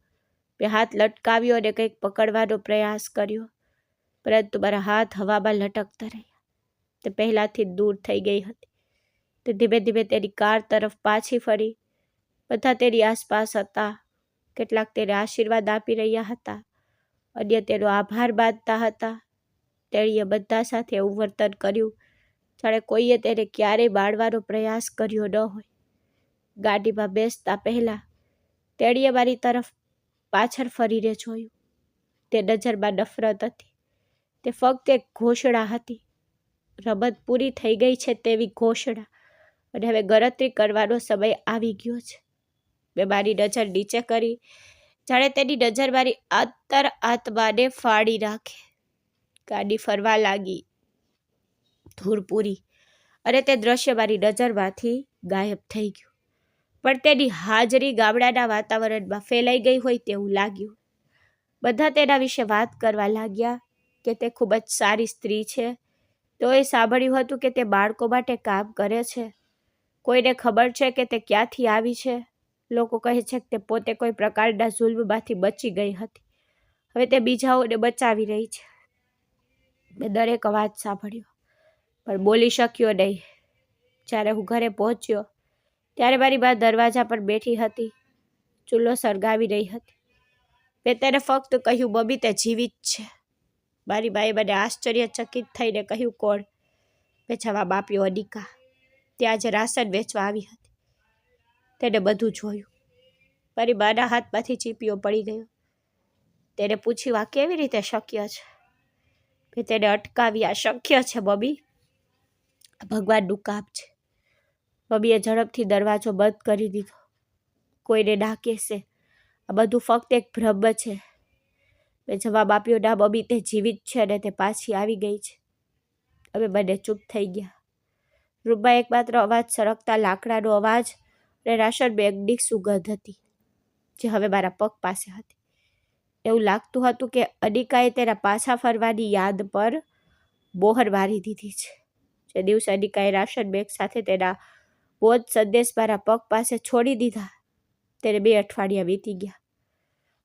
Speaker 1: મેં હાથ લટકાવ્યો અને કંઈક પકડવાનો પ્રયાસ કર્યો, પરંતુ મારા હાથ હવામાં લટકતા રહ્યા. તે પહેલાંથી દૂર થઈ ગઈ હતી. તે ધીમે ધીમે તેની કાર તરફ પાછી ફરી. બધા તેની આસપાસ હતા. કેટલાક તેને આશીર્વાદ આપી રહ્યા હતા, અન્ય તેનો આભાર માનતા હતા. તેણીએ બધા સાથે એવું વર્તન કર્યું જાણે કોઈએ તેને ક્યારેય બાળવાનો પ્રયાસ કર્યો ન હોય. ગાડીમાં બેસતા પહેલાં તેણીએ મારી તરફ પાછળ ફરીને જોયું. તે નજરમાં નફરત હતી. તે ફક્ત એક ઘોષણા હતી, રમત પૂરી થઈ ગઈ છે તેવી ઘોષણા, અને હવે ગણતરી કરવાનો સમય આવી ગયો છે. મેં મારી નજર નીચે કરી, જાણે તેની નજર મારી અંતર આત્માને ફાડી નાખે. ગાડી ફરવા લાગી, ધૂળ પૂરી, અને તે દ્રશ્ય મારી નજરમાંથી ગાયબ થઈ ગયું. પણ તેની હાજરી ગામડાના વાતાવરણમાં ફેલાઈ ગઈ હોય તેવું લાગ્યું. બધા તેના વિશે વાત કરવા લાગ્યા કે તે ખૂબ જ સારી સ્ત્રી છે. તોએ સાંભળ્યું હતું કે તે બાળકો માટે કામ કરે છે. કોઈને ખબર છે કે તે ક્યાંથી આવી છે. લોકો કહે છે કે તે પોતે કોઈ પ્રકારના જુલ્મમાંથી બચી ગઈ હતી. હવે તે બીજાઓને બચાવી રહી છે. મેં દરેક અવાજ સાંભળ્યો પણ બોલી શક્યો નહીં. જ્યારે હું ઘરે પહોંચ્યો ત્યારે મારી બા દરવાજા પર બેઠી હતી, ચૂલો સળગાવી રહી હતી. મેં તેને ફક્ત કહ્યું, મમ્મી તે જીવિત છે. મારી બાએ મને આશ્ચર્યચકિત થઈને કહ્યું, કોણ? મેં જવાબ આપ્યો, અનિકા. ત્યાં જ રાશન વેચવા આવી હતી. તેને બધું જોયું. મારી બાના હાથમાંથી ચીપિયો પડી ગયો. તેને પૂછ્યું, આ કેવી રીતે શક્ય છે? મેં તેને અટકાવી, આ શક્ય છે મમ્મી, ભગવાનનું કામ છે. મમ્મીએ ઝડપથી દરવાજો બંધ કરી દીધો. કોઈને ના કહેશે, આ બધું ફક્ત એક ભ્રમ છે. મેં જવાબ આપ્યો, ના મમ્મી, તે જીવિત છે અને તે પાછી આવી ગઈ છે. અમે બંને ચૂપ થઈ ગયા. રૂમમાં એકમાત્ર અવાજ સરકતા લાકડાનો અવાજ અને રાશન બેગની સુગંધ હતી, જે હવે મારા પગ પાસે હતી. એવું લાગતું હતું કે અનિકાએ તેના પાછા ફરવાની યાદ પર મોહર મારી દીધી છે. જે દિવસે અનિકાએ રાશન બેગ સાથે તેના મોત સંદેશ મારા પગ પાસે છોડી દીધા, તેને 2 અઠવાડિયા વીતી ગયા.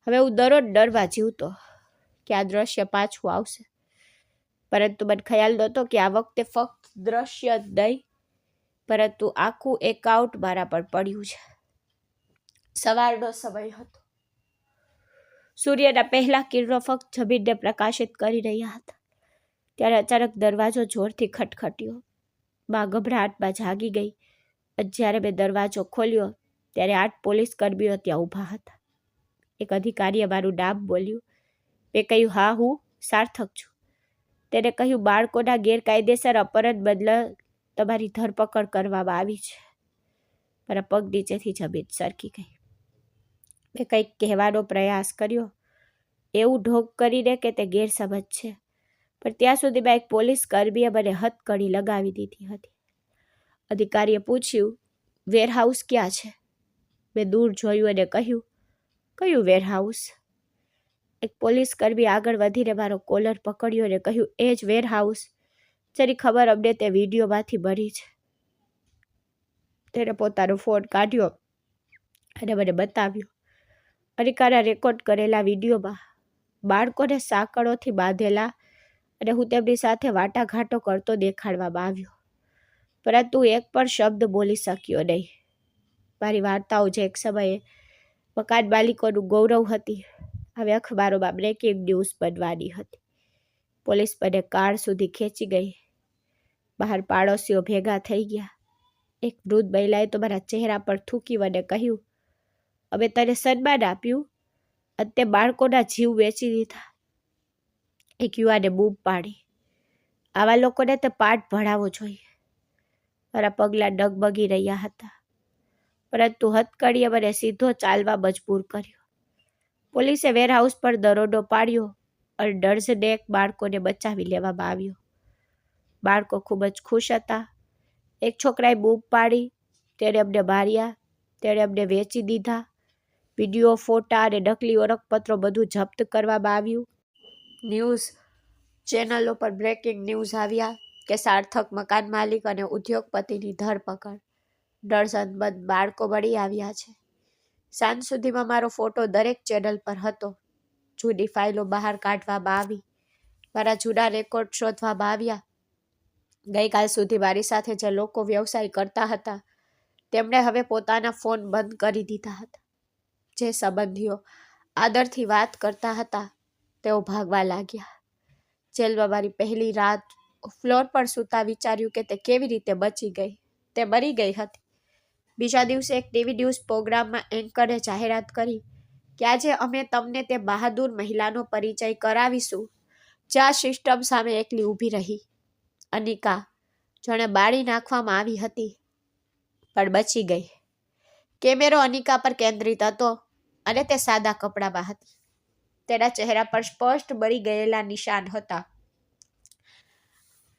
Speaker 1: હવે હું દરરોજ ડરમાં જીવતો કે આ દ્રશ્ય પાછું આવશે. પરંતુ મને ખ્યાલ નહોતો કે આ વખતે ફક્ત દ્રશ્ય જ નહીં, પરંતુ આખું એકાઉન્ટ મારા પર પડ્યું છે. સવારનો સમય હતો. સૂર્યના પહેલા કિરણો ફક્ત જમીનને પ્રકાશિત કરી રહ્યા હતા. ત્યારે અચાનક દરવાજો જોરથી ખટખટ્યો. બા ગભરાટમાં જાગી ગઈ. જ્યારે મેં દરવાજો ખોલ્યો ત્યારે 8 પોલીસ કર્મીઓ ત્યાં ઊભા હતા. એક અધિકારીએ મારું નામ બોલ્યું. મેં કહ્યું, હા, હું સાર્થક છું. તેને કહ્યું, બાળકોના ગેરકાયદેસર અપહરણ બદલે તમારી ધરપકડ કરવામાં આવી છે. મારા પગ નીચેથી જમીન સરકી ગઈ. મેં કંઈક કહેવાનો પ્રયાસ કર્યો, એવું ઢોંગ કરીને કે તે ગેરસમજ છે, પણ ત્યાં સુધીમાં એક પોલીસ કર્મીએ મને હથકડી લગાવી દીધી હતી. અધિકારીએ પૂછ્યું, વેરહાઉસ ક્યાં છે? મેં દૂર જોયું અને કહ્યું, કયું વેરહાઉસ? એક પોલીસ કર્મી આગળ વધીને મારો કોલર પકડ્યો અને કહ્યું, એ જ વેરહાઉસ જેની ખબર અમને તે વિડીયોમાંથી મળી છે. તેને પોતાનો ફોન કાઢ્યો અને મને બતાવ્યો. અનિકાના રેકોર્ડ કરેલા વિડીયોમાં બાળકોને સાંકળોથી બાંધેલા અને હું તેમની સાથે વાટાઘાટો કરતો દેખાડવામાં આવ્યો, પરંતુ એક પણ શબ્દ બોલી શક્યો નહીં. મારી વાર્તાઓ જે એક સમયે મકાન માલિકોનું ગૌરવ હતી, હવે અખબારોમાં બ્રેકિંગ ન્યૂઝ બનવાની હતી. પોલીસ મને કાર સુધી ખેંચી ગઈ. બહાર પાડોશીઓ ભેગા થઈ ગયા. એક વૃદ્ધ મહિલાએ તો મારા ચહેરા પર થૂકી મને કહ્યું, અમે તને સન્માન આપ્યું અને તે બાળકોના જીવ વેચી દીધા. એક યુવાને બૂમ પાડી, આવા લોકોને તે પાઠ ભણાવવો જોઈએ. મારા પગલાં ડગમગી રહ્યા હતા, પરંતુ હથકડીએ મને સીધો ચાલવા મજબૂર કર્યો. પોલીસે વેરહાઉસ પર દરોડો પાડ્યો અને ડઝનેક બાળકોને બચાવી લેવામાં આવ્યો. બાળકો ખૂબ જ ખુશ હતા. એક છોકરાએ બૂમ પાડી, તેણે અમને માર્યા, તેણે અમને વેચી દીધા. વિડીયો, ફોટા અને નકલી ઓળખપત્રો બધું જપ્ત કરવામાં આવ્યું. ન્યૂઝ ચેનલો પર બ્રેકિંગ ન્યૂઝ આવ્યા કે સાર્થક મકાન માલિક અને ઉદ્યોગપતિની ધરપકડ. ડઝનબંધ બાળકો મળી આવ્યા છે. સાંજ સુધીમાં મારો ફોટો દરેક ચેનલ પર હતો. જૂની ફાઇલો બહાર કાઢવામાં આવી. મારા જૂના રેકોર્ડ શોધવામાં આવ્યા. ગઈકાલ સુધી મારી સાથે જે લોકો વ્યવસાય કરતા હતા, તેમણે હવે પોતાના ફોન બંધ કરી દીધા હતા. જે સંબંધીઓ આદરથી વાત કરતા હતા, તેઓ ભાગવા લાગ્યા. જેલમાં મારી પહેલી રાત ફ્લોર પર સૂતા વિચાર્યું કે તે કેવી રીતે બચી ગઈ. તે મરી ગઈ હતી. બીજા દિવસે એક ટીવી ન્યૂઝ પ્રોગ્રામમાં એન્કરે જાહેરાત કરી કે આજે અમે તમને તે બહાદુર મહિલાનો પરિચય કરાવીશું, જ્યાં સિસ્ટમ સામે એકલી ઊભી રહી. અનિકા, જાણે બાળી નાખવામાં આવી હતી, પણ બચી ગઈ. કેમેરો અનિકા પર કેન્દ્રિત હતો અને તે સાદા કપડામાં હતી. તેના ચહેરા પર સ્પષ્ટ બળી ગયેલા નિશાન હતા.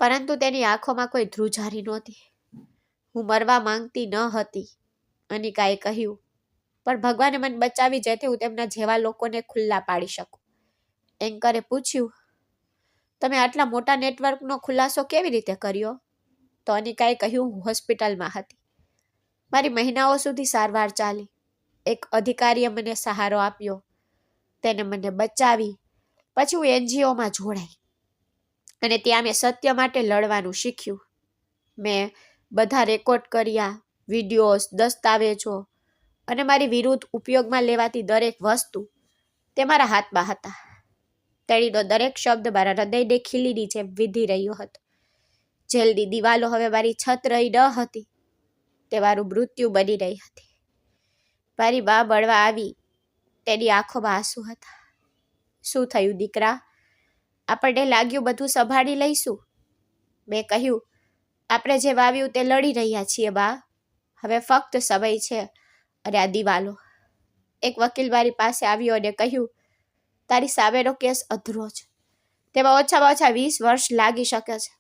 Speaker 1: પરંતુ તેની આંખોમાં કોઈ ધ્રુજારી નહોતી. હું મરવા માંગતી ન હતી, અનિકાએ કહ્યું, પણ ભગવાને મને બચાવી જેથી હું તેમના જેવા લોકોને ખુલ્લા પાડી શકું. એન્કરે પૂછ્યું, તમે આટલા મોટા નેટવર્કનો ખુલાસો કેવી રીતે કર્યો? તો અનિકાએ કહ્યું, હું હોસ્પિટલમાં હતી. મારી મહિનાઓ સુધી સારવાર ચાલી. એક અધિકારીએ મને સહારો આપ્યો. તેને મને બચાવી. પછી હું NGOમાં જોડાઈ અને ત્યાં મેં સત્ય માટે લડવાનું શીખ્યું. મેં બધા રેકોર્ડ કર્યા, વિડીયોઝ, દસ્તાવેજો અને મારી વિરુદ્ધ ઉપયોગમાં લેવાતી દરેક વસ્તુ તે મારા હાથમાં હતા. તેણીનો દરેક શબ્દ મારા હૃદયને ખીલીની જેમ વિધી રહ્યો હતો. જેલની દિવાલો હવે મારી છત રહી ન હતી, તે મારું મૃત્યુ બની રહી હતી. મારી મા મળવા આવી. તેની આંખોમાં આંસુ હતા. શું થયું દીકરા? આપણને લાગ્યું બધું સંભાળી લઈશું. મેં કહ્યું, આપણે જે વાવ્યું તે લડી રહ્યા છીએ બા. હવે ફક્ત સમય છે. અને આ દિવાલો. એક વકીલ મારી પાસે આવ્યો અને કહ્યું, તારી સામેનો કેસ અધૂરો છે. તેમાં ઓછામાં ઓછા 20 વર્ષ લાગી શકે છે.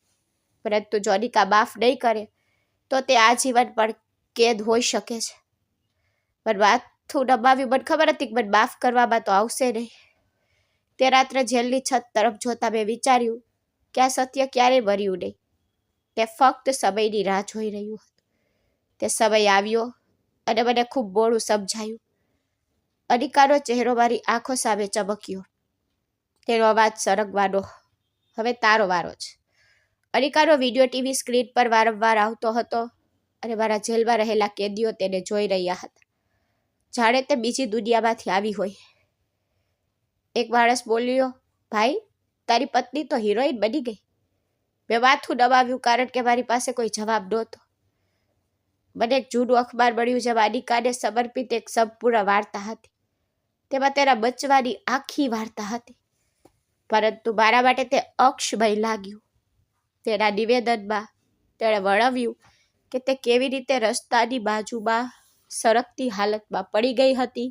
Speaker 1: પરંતુ જો અનિકા માફ નહીં કરે તો તે આજીવન પણ કેદ હોઈ શકે છે. પણ માથું દબાવ્યું. મને ખબર હતી કે મને માફ કરવામાં તો આવશે નહીં. તે રાત્રે જેલની છત તરફ જોતા મેં વિચાર્યું કે આ સત્ય ક્યારેય મર્યું નહીં. તે ફક્ત સમયની રાહ જોઈ રહ્યું હતું. તે સમય આવ્યો અને મને ખૂબ મોડું સમજાયું. અનિકાનો ચહેરો મારી આંખો સામે ચમક્યો. તેનો અવાજ સરગવાનો. હવે તારો વારો છે. અનિકાનો વિડીયો ટીવી સ્ક્રીન પર વારંવાર આવતો હતો અને મારા જેલમાં રહેલા કેદીઓ તેને જોઈ રહ્યા હતા, જાણે તે બીજી દુનિયામાંથી આવી હોય. એક માણસ બોલ્યો, ભાઈ, તારી પત્ની તો હિરોઈન બની ગઈ. મેં માથું દબાવ્યું કારણ કે મારી પાસે કોઈ જવાબ નહોતો. મને એક જૂનું અખબાર મળ્યું જેમાં અનિકાને સમર્પિત એક સંપૂર્ણ વાર્તા હતી. તેમાં તેના બચવાની આખી વાર્તા હતી. પરંતુ મારા માટે તે અક્ષમય લાગ્યું. તેના નિવેદનમાં તેણે વર્ણવ્યું કે તે કેવી રીતે રસ્તાની બાજુમાં સરકતી હાલતમાં પડી ગઈ હતી.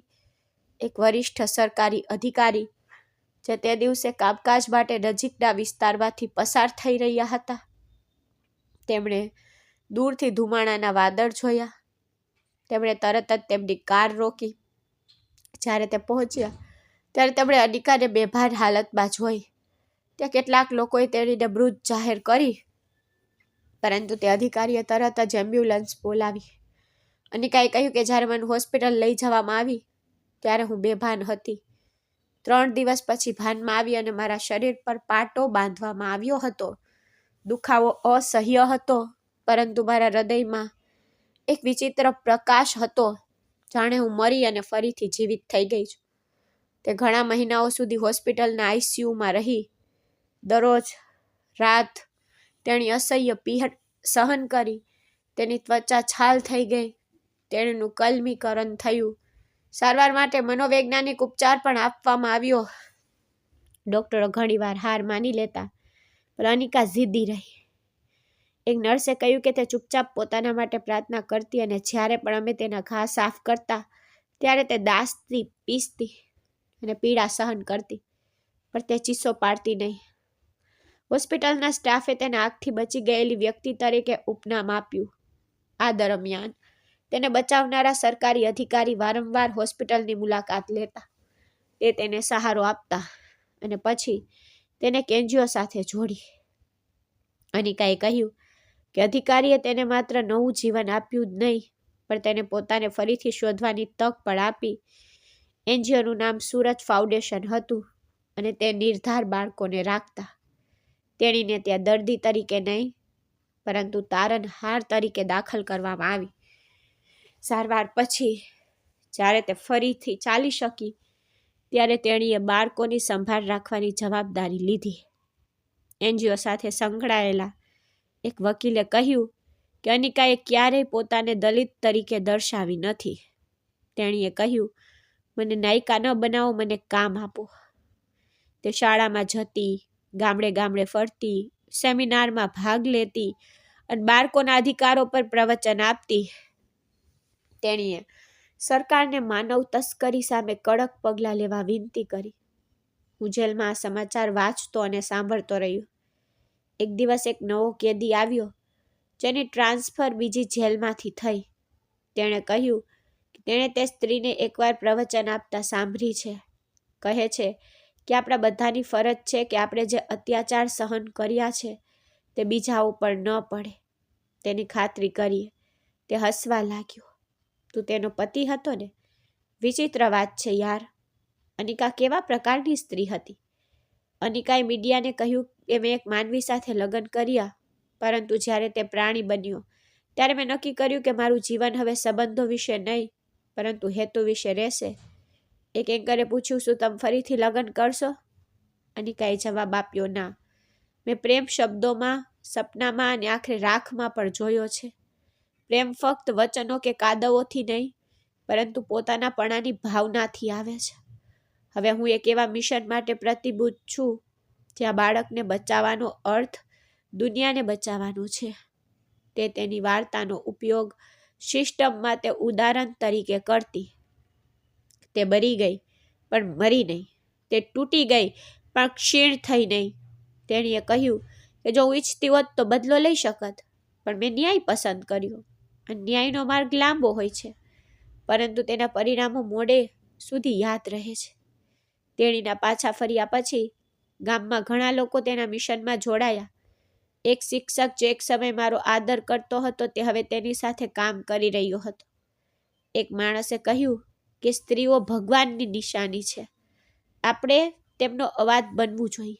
Speaker 1: એક વરિષ્ઠ સરકારી અધિકારી જે તે દિવસે કામકાજ માટે નજીકના વિસ્તારમાંથી પસાર થઈ રહ્યા હતા. તેમણે દૂરથી ધુમાડાના વાદળ જોયા. તેમણે તરત જ તેમની કાર રોકી. જ્યારે તે પહોંચ્યા ત્યારે તેમણે અનિકાને બેભાન હાલતમાં જોઈ. ત્યાં કેટલાક લોકોએ તેણીને મૃત જાહેર કરી, પરંતુ તે અધિકારીએ તરત જ એમ્બ્યુલન્સ બોલાવી. અનિકાએ કહ્યું કે જ્યારે મને હોસ્પિટલ લઈ જવામાં આવી ત્યારે હું બેભાન હતી. 3 દિવસ પછી ભાનમાં આવી અને મારા શરીર પર પાટો બાંધવામાં આવ્યો હતો. દુખાવો અસહ્ય હતો, પરંતુ મારા હૃદયમાં એક વિચિત્ર પ્રકાશ હતો, જાણે હું મરી અને ફરીથી જીવિત થઈ ગઈ છું. તે ઘણા મહિનાઓ સુધી હોસ્પિટલના ICUમાં રહી. દરરોજ રાત તેણી અસહ્ય પીડા સહન કરી. તેની ત્વચા છાલ થઈ ગઈ. તેણીનું કલમીકરણ થયું. સારવાર માટે મનોવૈજ્ઞાનિક ઉપચાર પણ આપવામાં આવ્યો. ડોક્ટરો ઘણીવાર હાર માની લેતા, પણ અનિકા જીદ્દી રહી. એક નર્સે કહ્યું કે તે ચૂપચાપ પોતાના માટે પ્રાર્થના કરતી અને જ્યારે પણ અમે તેના ઘા સાફ કરતા ત્યારે તે દાસથી પીસતી અને પીડા સહન કરતી, પણ તે ચીસો પાડતી નહીં. હોસ્પિટલના સ્ટાફે તેને આગથી બચી ગયેલી વ્યક્તિ તરીકે ઉપનામ આપ્યું. આ દરમિયાન તેને બચાવનારા સરકારી અધિકારી વારંવાર હોસ્પિટલની મુલાકાત લેતા. તે તેને સહારો આપતા અને પછી તેને NGO સાથે જોડી. અનિકાએ કહ્યું કે અધિકારીએ તેને માત્ર નવું જીવન આપ્યું જ નહીં, પણ તેને પોતાને ફરીથી શોધવાની તક પણ આપી. NGOનું નામ સૂરજ ફાઉન્ડેશન હતું અને તે નિર્ધાર બાળકોને રાખતા. તેણીને ત્યાં દર્દી તરીકે નહીં, પરંતુ તારણહાર તરીકે દાખલ કરવામાં આવી. સારવાર પછી જ્યારે તે ફરીથી ચાલી શકી ત્યારે તેણીએ બાળકોની સંભાળ રાખવાની જવાબદારી લીધી. NGO સાથે સંકળાયેલા એક વકીલે કહ્યું કે અનિકાએ ક્યારેય પોતાને દલિત તરીકે દર્શાવી નથી. તેણીએ કહ્યું, મને નાયિકા ન બનાવો, મને કામ આપો. તે શાળામાં જતી, ગામડે ગામડે ફરતી, સેમિનારમાં ભાગ લેતી અને બાળકોના અધિકારો પર પ્રવચન આપતી. તેણીએ સરકારને માનવ તસ્કરી સામે કડક પગલાં લેવા વિનંતી કરી. હું જેલમાં આ સમાચાર વાંચતો અને સાંભળતો રહ્યો. એક દિવસ એક નવો કેદી આવ્યો, જેની ટ્રાન્સફર બીજી જેલમાંથી થઈ. તેણે કહ્યું કે તેણે તે સ્ત્રીને એકવાર પ્રવચન આપતા સાંભળી છે. કહે છે કે આપણા બધાની ફરજ છે કે આપણે જે અત્યાચાર સહન કર્યા છે તે બીજા ઉપર ન પડે, તેની ખાતરી કરીએ. તે હસવા લાગ્યો. તું તેનો પતિ હતો ને? વિચિત્ર વાત છે યાર. અનિકા કેવા પ્રકારની સ્ત્રી હતી? અનિકાએ મીડિયાને કહ્યું કે મેં એક માનવી સાથે લગ્ન કર્યા, પરંતુ જ્યારે તે પ્રાણી બન્યો ત્યારે મેં નક્કી કર્યું કે મારું જીવન હવે સંબંધો વિશે નહીં, પરંતુ હેતુ વિશે રહેશે. એક એન્કરે પૂછ્યું, શું તમે ફરીથી લગ્ન કરશો? અનિકાએ જવાબ આપ્યો, ના. મેં પ્રેમ શબ્દોમાં, સપનામાં અને આખરે રાખમાં પણ જોયો છે. પ્રેમ ફક્ત વચનો કે કાદવોથી નહીં, પરંતુ પોતાના પણાની ભાવનાથી આવે છે. હવે હું એક એવા મિશન માટે પ્રતિબદ્ધ છું જ્યાં બાળકને બચાવવાનો અર્થ દુનિયાને બચાવવાનો છે. તે તેની વાર્તાનો ઉપયોગ સિસ્ટમમાં તે ઉદાહરણ તરીકે કરતી. તે બરી ગઈ પણ મરી નહીં. તે તૂટી ગઈ પણ ક્ષીણ થઈ નહીં. તેણીએ કહ્યું કે જો હું ઈચ્છતી હોત તો બદલો લઈ શકત, પણ મેં ન્યાય પસંદ કર્યો. ન્યાયનો માર્ગ લાંબો હોય છે, પરંતુ તેના પરિણામો મોડે સુધી યાદ રહે છે. તેણીના પાછા ફર્યા પછી ગામમાં ઘણા લોકો તેના મિશનમાં જોડાયા. એક શિક્ષક જે એક સમય મારો આદર કરતો હતો તે હવે તેની સાથે કામ કરી રહ્યો હતો. એક માણસે કહ્યું કે સ્ત્રીઓ ભગવાનની નિશાની છે. આપણે તેમનો અવાજ બનવું જોઈએ,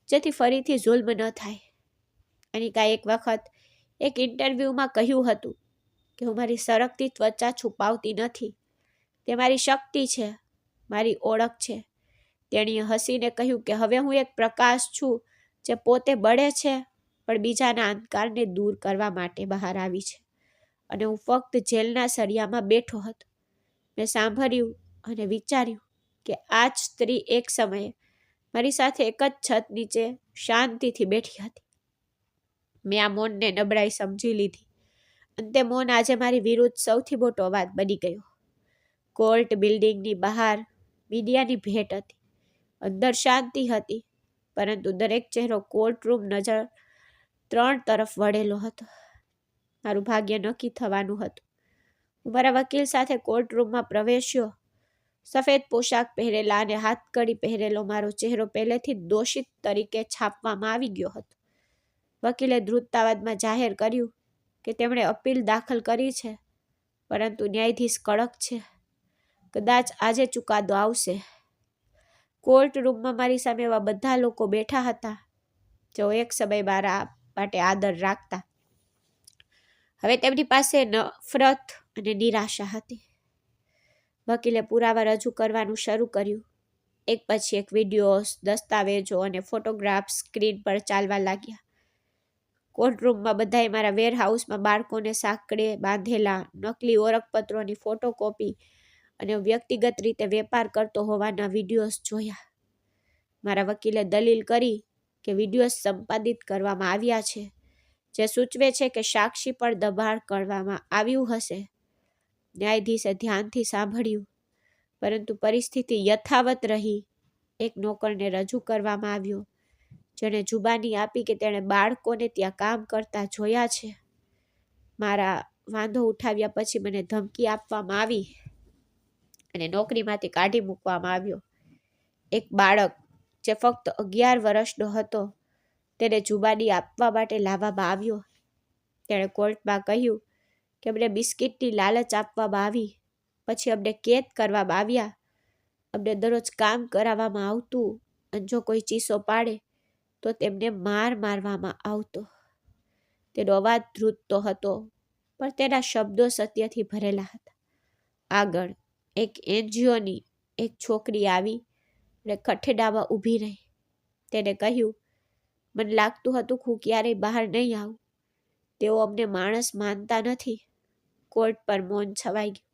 Speaker 1: જેથી ફરીથી જુલ્મ ન થાય. અનિકાએ એક વખત એક ઇન્ટરવ્યૂમાં કહ્યું હતું કે હું મારી સરકતી ત્વચા છુપાવતી નથી. તે મારી શક્તિ છે, મારી ઓળખ છે. તેણીએ હસીને કહ્યું કે હવે હું એક પ્રકાશ છું જે પોતે બળે છે પણ બીજાના અંધકારને દૂર કરવા માટે બહાર આવી છે. અને હું ફક્ત જેલના સળિયામાં બેઠો હતો. મેં સાંભળ્યું અને વિચાર્યું કે આ જ સ્ત્રી એક સમયે મારી સાથે એક જ છત નીચે શાંતિથી બેઠી હતી. મેં આ મૌનને નબળાઈ સમજી લીધી, અને તે મૌન આજે મારી વિરુદ્ધ સૌથી મોટો અવાજ બની ગયો. કોર્ટ બિલ્ડિંગની બહાર મીડિયાની ભેટ હતી. અંદર શાંતિ હતી, પરંતુ દરેક ચહેરો કોર્ટરૂમ નજર 3 તરફ વળેલો હતો. મારું ભાગ્ય નક્કી થવાનું હતું. હું મારા વકીલ સાથે કોર્ટરૂમમાં પ્રવેશ્યો. સફેદ પોશાક પહેરેલા અને હાથકડી પહેરેલો મારો ચહેરો પહેલેથી દોષિત તરીકે છાપવામાં આવી ગયો હતો. વકીલે દ્રુતતાવાદમાં જાહેર કર્યું કે તેમણે અપીલ દાખલ કરી છે, પરંતુ ન્યાયાધીશ કડક છે. કદાચ આજે ચુકાદો આવશે. કોર્ટ રૂમમાં મારી સામે એવા બધા લોકો બેઠા હતા જેઓ એક સમય મારા માટે આદર રાખતા. હવે તેમની પાસે નફરત અને નિરાશા હતી. વકીલે પુરાવા રજૂ કરવાનું શરૂ કર્યું. એક પછી એક વિડીયોઝ, દસ્તાવેજો અને ફોટોગ્રાફ્સ સ્ક્રીન પર ચાલવા લાગ્યા. કોર્ટરૂમમાં બધાએ મારા વેરહાઉસમાં બાળકોને સાંકળે બાંધેલા, નકલી ઓળખપત્રોની ફોટોકોપી અને વ્યક્તિગત રીતે વેપાર કરતો હોવાના વિડીયોઝ જોયા. મારા વકીલે દલીલ કરી કે વિડીયોઝ સંપાદિત કરવામાં આવ્યા છે, જે સૂચવે છે કે સાક્ષી પર દબાણ કરવામાં આવ્યું હશે. ન્યાયાધીશે ધ્યાનથી સાંભળ્યું, પરંતુ પરિસ્થિતિ યથાવત રહી. એક નોકરને રજૂ કરવામાં આવ્યો, જેણે જુબાની આપી કે તેણે બાળકોને ત્યાં કામ કરતા જોયા છે. મારા વાંધો ઉઠાવ્યા પછી મને ધમકી આપવામાં આવી અને નોકરીમાંથી કાઢી મૂકવામાં આવ્યો. એક બાળક જે ફક્ત 11 વર્ષનો હતો તેને જુબાની આપવા માટે લાવવામાં આવ્યો. તેણે કોર્ટમાં કહ્યું કે અમને બિસ્કિટની લાલચ આપવામાં આવી, પછી અમને કેદ કરવામાં આવ્યા. અમને દરરોજ કામ કરાવવામાં આવતું, અને જો કોઈ ચીસો પાડે તો તેમને મારવામાં આવતો. તેનો અવાજ ધ્રુજતો હતો, પણ તેના શબ્દો સત્યથી ભરેલા હતા. આગળ એક એનજીઓની એક છોકરી આવી અને ખઠેડામાં ઊભી રહી. તેને કહ્યું, મને લાગતું હતું કે હું ક્યારેય બહાર નહીં આવું. તેઓ અમને માણસ માનતા નથી. કોર્ટ પર મૌન છવાઈ ગયું.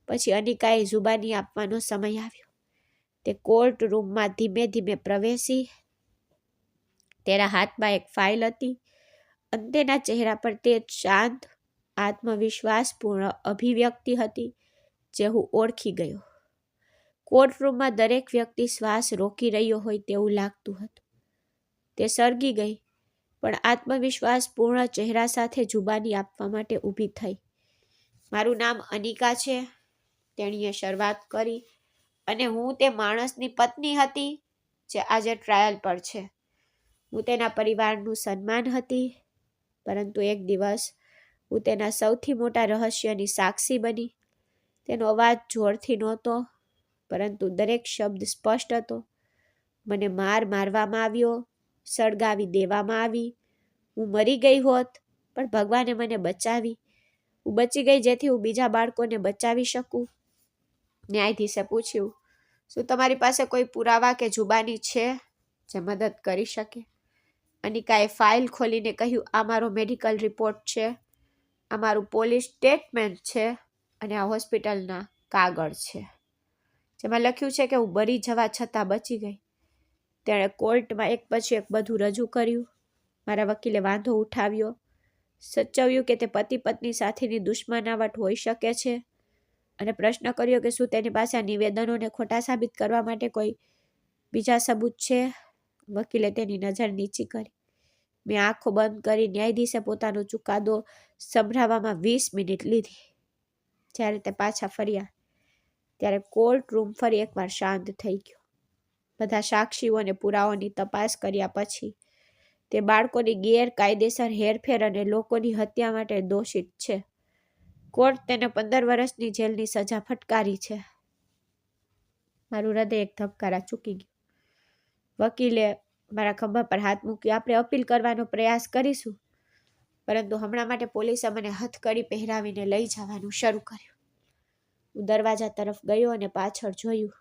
Speaker 1: પછી અનિકાએ જુબાની આપવાનો સમય આવ્યો. તે કોર્ટ રૂમમાં ધીમે ધીમે પ્રવેશી. તેના હાથમાં એક ફાઇલ હતી, અને તેના ચહેરા પર તે શાંત, આત્મવિશ્વાસપૂર્ણ અભિવ્યક્તિ હતી જે હું ઓળખી ગયો. કોર્ટરૂમમાં દરેક વ્યક્તિ શ્વાસ રોકી રહ્યો હોય તેવું લાગતું હતું. તે સળગી ગઈ. પણ આત્મવિશ્વાસ પૂર્ણ ચહેરા સાથે જુબાની આપવા માટે ઊભી થઈ. મારું નામ અનિકા છે, તેણીએ શરૂઆત કરી, અને હું તે માણસની પત્ની હતી જે આજે ટ્રાયલ પર છે. હું તેના પરિવારનું સન્માન હતી, પરંતુ એક દિવસ હું તેના સૌથી મોટા રહસ્યની સાક્ષી બની. તેનો અવાજ જોરથી નહોતો, પરંતુ દરેક શબ્દ સ્પષ્ટ હતો. મને મારવામાં આવ્યો, સળગાવી દેવામાં આવી. હું મરી ગઈ હોત, પણ ભગવાને મને બચાવી. હું બચી ગઈ જેથી હું બીજા બાળકોને બચાવી શકું. ન્યાયાધીશે પૂછ્યું, શું તમારી પાસે કોઈ પુરાવા કે જુબાની છે જે મદદ કરી શકે? અનિકાએ ફાઇલ ખોલીને કહ્યું, આ મારો મેડિકલ રિપોર્ટ છે, આ મારું પોલીસ સ્ટેટમેન્ટ છે, અને આ હોસ્પિટલના કાગળ છે, જેમાં લખ્યું છે કે હું મરી જવા છતાં બચી ગઈ. તેણે કોર્ટમાં એક પછી એક બધું રજૂ કર્યું. મારા વકીલે વાંધો ઉઠાવ્યો, સૂચવ્યું કે તે પતિ પત્ની સાથેની દુશ્મનાવટ હોઈ શકે છે, અને પ્રશ્ન કર્યો કે શું તેની પાસે આ નિવેદનોને ખોટા સાબિત કરવા માટે કોઈ બીજા સબૂત છે. વકીલે તેની નજર નીચી કરી. મેં આંખો બંધ કરી. ન્યાયાધીશે પોતાનો ચુકાદો સંભળાવવામાં 20 મિનિટ લીધી. જ્યારે તે પાછા ફર્યા ત્યારે કોર્ટ રૂમ ફરી એકવાર શાંત થઈ ગયો. બધા સાક્ષીઓ અને પુરાવાઓની તપાસ કર્યા પછી તે બાળકોની ગેરકાયદેસર હેરફેર અને લોકોની હત્યા માટે દોષિત છે. કોર્ટ તેને 15 વર્ષની જેલની સજા ફટકારી છે. મારું હૃદય એક ધબકારા ચૂકી ગયું. વકીલે મારા ખભા પર હાથ મૂક્યો. આપણે અપીલ કરવાનો પ્રયાસ કરીશું, પરંતુ હમણાં માટે પોલીસે મને હથકડી પહેરાવીને લઈ જવાનું શરૂ કર્યું. હું દરવાજા તરફ ગયો અને પાછળ જોયું.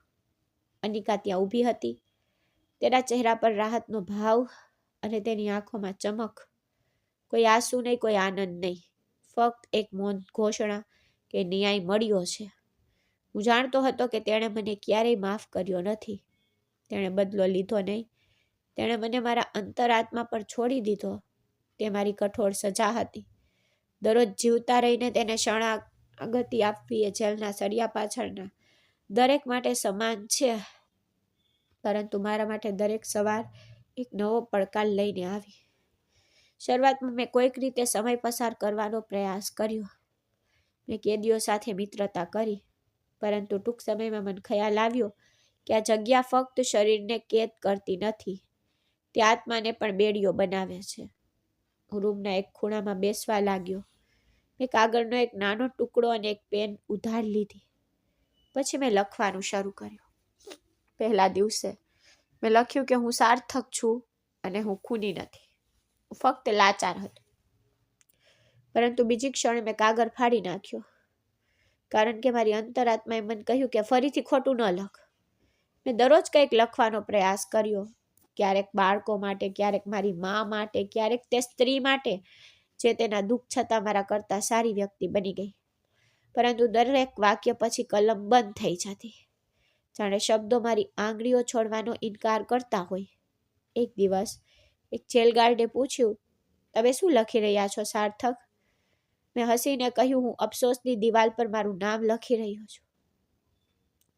Speaker 1: અનિકા ત્યાં ઊભી હતી. તેના ચહેરા પર રાહતનો ભાવ અને તેની આંખોમાં ચમક. કોઈ આંસુ નહીં, કોઈ આનંદ નહીં, ફક્ત એક મૌન ઘોષણા કે ન્યાય મળ્યો છે. હું જાણતો હતો કે તેણે મને ક્યારેય માફ કર્યો નથી. તેણે બદલો લીધો નહીં. તેણે મને મારા અંતરાત્મા પર છોડી દીધો. તે મારી કઠોર સજા હતી. દરરોજ જીવતા રહીને તેને શરણાગતિ આપવી એ જેલના સળિયા પાછળના દરેક માટે સમાન છે, પરંતુ મારા માટે દરેક સવાર એક નવો પડકાર લઈને આવી. શરૂઆતમાં મેં કોઈક રીતે સમય પસાર કરવાનો પ્રયાસ કર્યો. મેં કેદીઓ સાથે મિત્રતા કરી, પરંતુ ટૂંક સમયમાં મને ખ્યાલ આવ્યો કે આ જગ્યા ફક્ત શરીરને કેદ કરતી નથી, તે આત્માને પણ બેડીઓ બનાવે છે. હું રૂમના એક ખૂણામાં બેસવા લાગ્યો. મેં કાગળનો એક નાનો ટુકડો અને એક પેન ઉધાર લીધી. પછી મેં લખવાનું શરૂ કર્યું. પહેલા દિવસે મેં લખ્યું કે હું સાર્થક છું અને હું ખૂની નથી. હું ફક્ત લાચાર હતો. પરંતુ બીજી ક્ષણે મેં કાગળ ફાડી નાખ્યો, કારણ કે મારી અંતરાત્માએ મને કહ્યું કે ફરીથી ખોટું ન લખ. મેં દરરોજ કંઈક લખવાનો પ્રયાસ કર્યો, ક્યારેક બાળકો માટે, ક્યારેક મારી મા માટે, ક્યારેક તે સ્ત્રી માટે જે તેના દુઃખ છતાં મારા કરતાં સારી વ્યક્તિ બની ગઈ. પરંતુ દરેક વાક્ય પછી કલમ બંધ થઈ જતી, જાણે શબ્દો મારી આંગળીઓ છોડવાનો ઇનકાર કરતા હોય. એક દિવસ એક જેલગાર્ડે પૂછ્યું, તમે શું લખી રહ્યા છો સાર્થક? મેં હસીને કહ્યું, હું અફસોસની દિવાલ પર મારું નામ લખી રહ્યો છું.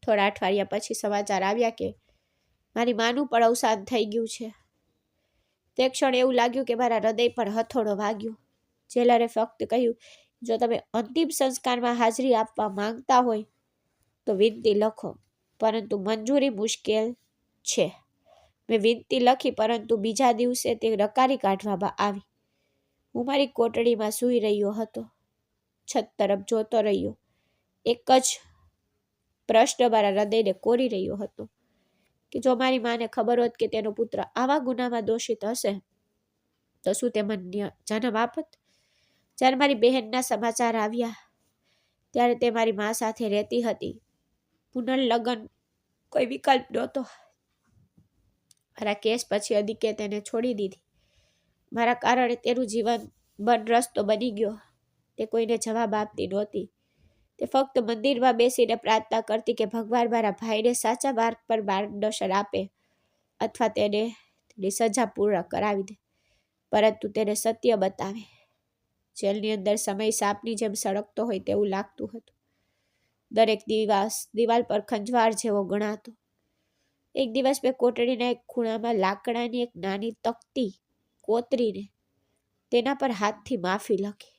Speaker 1: થોડા અઠવાડિયા પછી સમાચાર આવ્યા કે મારી માનું પણ અવસાન થઈ ગયું છે. તે ક્ષણ એવું લાગ્યું કે મારા હૃદય પર હથોડો વાગ્યો. જેલરે ફક્ત કહ્યું, જો તમે અંતિમ સંસ્કારમાં હાજરી આપવા માંગતા હોય તો વિનંતી લખો, પરંતુ મંજૂરી મુશ્કેલ છે. મેં વિનંતી લખી, પરંતુ બીજા દિવસે તે નકારી કાઢવામાં આવી. હું મારી કોટડીમાં સૂઈ રહ્યો હતો, છત તરફ જોતો રહ્યો. એક જ પ્રશ્ન મારા હૃદયને કોરી રહ્યો હતો કે જો મારી માને ખબર હોત કે તેનો પુત્ર આવા ગુનામાં દોષિત હશે તો શું તે મને જન્મ આપત? જ્યારે મારી બહેનના સમાચાર આવ્યા ત્યારે તે મારી મા સાથે રહેતી હતી. પુનર્લગ્ન કોઈ વિકલ્પ નહોતો. મારા કેસ પછી અદિકે તેને છોડી દીધી. મારા કારણે તેનું જીવન બનરસ્તો બની ગયો. તે કોઈને જવાબ આપતી નહોતી. તે ફક્ત મંદિરમાં બેસીને પ્રાર્થના કરતી કે ભગવાન મારા ભાઈને સાચા માર્ગ પર માર્ગદર્શન આપે અથવા તેને તેની સજા પૂર્ણ કરાવી દે, પરંતુ તેને સત્ય બતાવે. જેલની અંદર સમય સાપની જેમ સળગતો હોય તેવું લાગતું હતું. દરેક દિવાલ પર ખંજવાળ જેવો ગણાતો. એક દિવસ મેં કોટડીના એક ખૂણામાં લાકડાની એક નાની તકતી કોતરીને તેના પર હાથથી માફી લખી.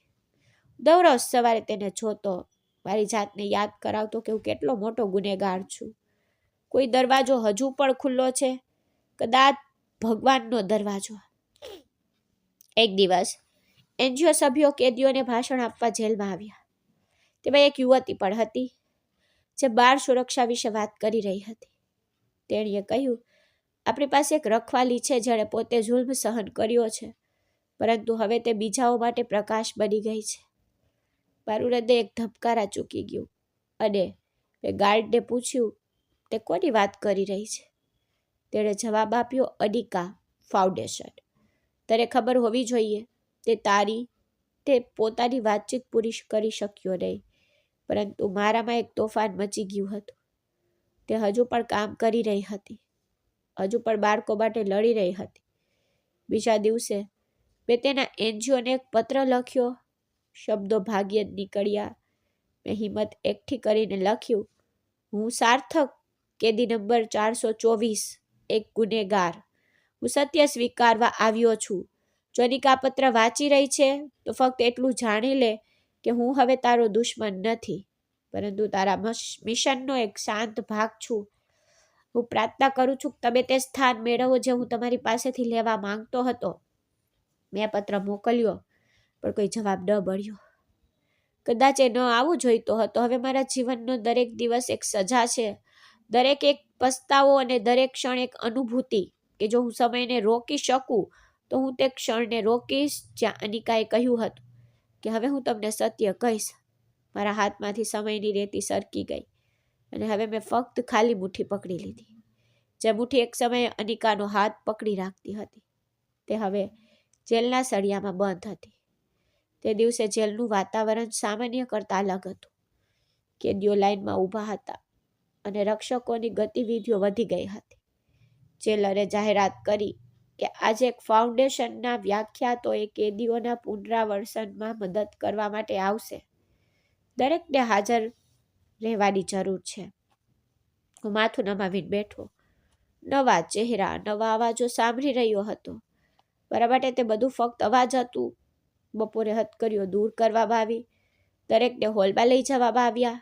Speaker 1: દરરોજ સવારે તેને જોતો, મારી જાતને યાદ કરાવતો કે હું કેટલો મોટો ગુનેગાર છું. કોઈ દરવાજો હજુ પણ ખુલ્લો છે, કદાચ ભગવાનનો દરવાજો. એક દિવસ એનજીઓ સભ્યો કેદીઓને ભાષણ આપવા જેલમાં આવ્યા. તેમાં એક યુવતી પણ હતી જે બાળ સુરક્ષા વિશે વાત કરી રહી હતી. તેણીએ કહ્યું, આપણી પાસે એક રખવાલી છે જેણે પોતે જુલ્મ સહન કર્યો છે, પરંતુ હવે તે બીજાઓ માટે પ્રકાશ બની ગઈ છે. મારું હૃદય એક ધબકારા ચૂકી ગયું અને મેં ગાર્ડને પૂછ્યું, તે કોની વાત કરી રહી છે? તેણે જવાબ આપ્યો, અનિકા ફાઉન્ડેશન. તને ખબર હોવી જોઈએ, તે પોતાની વાતચીત પૂરી કરી શક્યો નહીં, પરંતુ મારામાં એક તોફાન મચી ગયું હતું. તે હજુ પણ કામ કરી રહી હતી, હજુ પણ બાળકો માટે લડી રહી હતી. બીજા દિવસે મેં તેના એનજીઓને એક પત્ર લખ્યો. શબ્દો ભાગ્યે જ નીકળ્યા. મેં હિંમત એકઠી કરીને લખ્યું, હું સાર્થક, કેદી નંબર 424, એક ગુનેગાર. હું સત્ય સ્વીકારવા આવ્યો છું. જો અનિકા પત્ર વાંચી રહી છે તો ફક્ત એટલું જાણી લે કે હું હવે તારો દુશ્મન નથી, પરંતુ તારા મિશનનો એક શાંત ભાગ છું. હું પ્રાર્થના કરું છું કે તમે તે સ્થાન મેળવો જે હું તમારી પાસેથી લેવા માંગતો હતો. મેં પત્ર મોકલ્યો, પણ કોઈ જવાબ ન મળ્યો. કદાચ એ ન આવવું જોઈતો હતો. હવે મારા જીવનનો દરેક દિવસ એક સજા છે, દરેક એક પસ્તાવો અને દરેક ક્ષણ એક અનુભૂતિ કે જો હું સમયને રોકી શકું તો હું તે ક્ષણને રોકીશ જ્યાં અનિકાએ કહ્યું હતું કે હવે હું તમને સત્ય કહીશ. મારા હાથમાંથી સમયની રેતી સરકી ગઈ અને હવે મેં ફક્ત ખાલી મુઠ્ઠી પકડી લીધી. જે મુઠ્ઠી એક સમયે અનિકાનો હાથ પકડી રાખતી હતી, તે હવે જેલના સળિયામાં બંધ હતી. તે દિવસે જેલનું વાતાવરણ સામાન્ય કરતાં અલગ હતું. કેદીઓ લાઈનમાં ઊભા હતા અને રક્ષકોની ગતિવિધિઓ વધી ગઈ હતી. જેલરે જાહેરાત કરી કે આજે એક ફાઉન્ડેશનના વ્યાખ્યાતોએ કેદીઓના પુનરાવર્તનમાં મદદ કરવા માટે આવશે. દરેકને હાજર રહેવાની જરૂર છે. હું માથું નમાવીને બેઠો. નવા ચહેરા, નવા અવાજો સાંભળી રહ્યો હતો. મારા માટે તે બધું ફક્ત અવાજ હતું. બપોરે હથકડીઓ દૂર કરવામાં આવી. દરેકને હોલમાં લઈ જવામાં આવ્યા.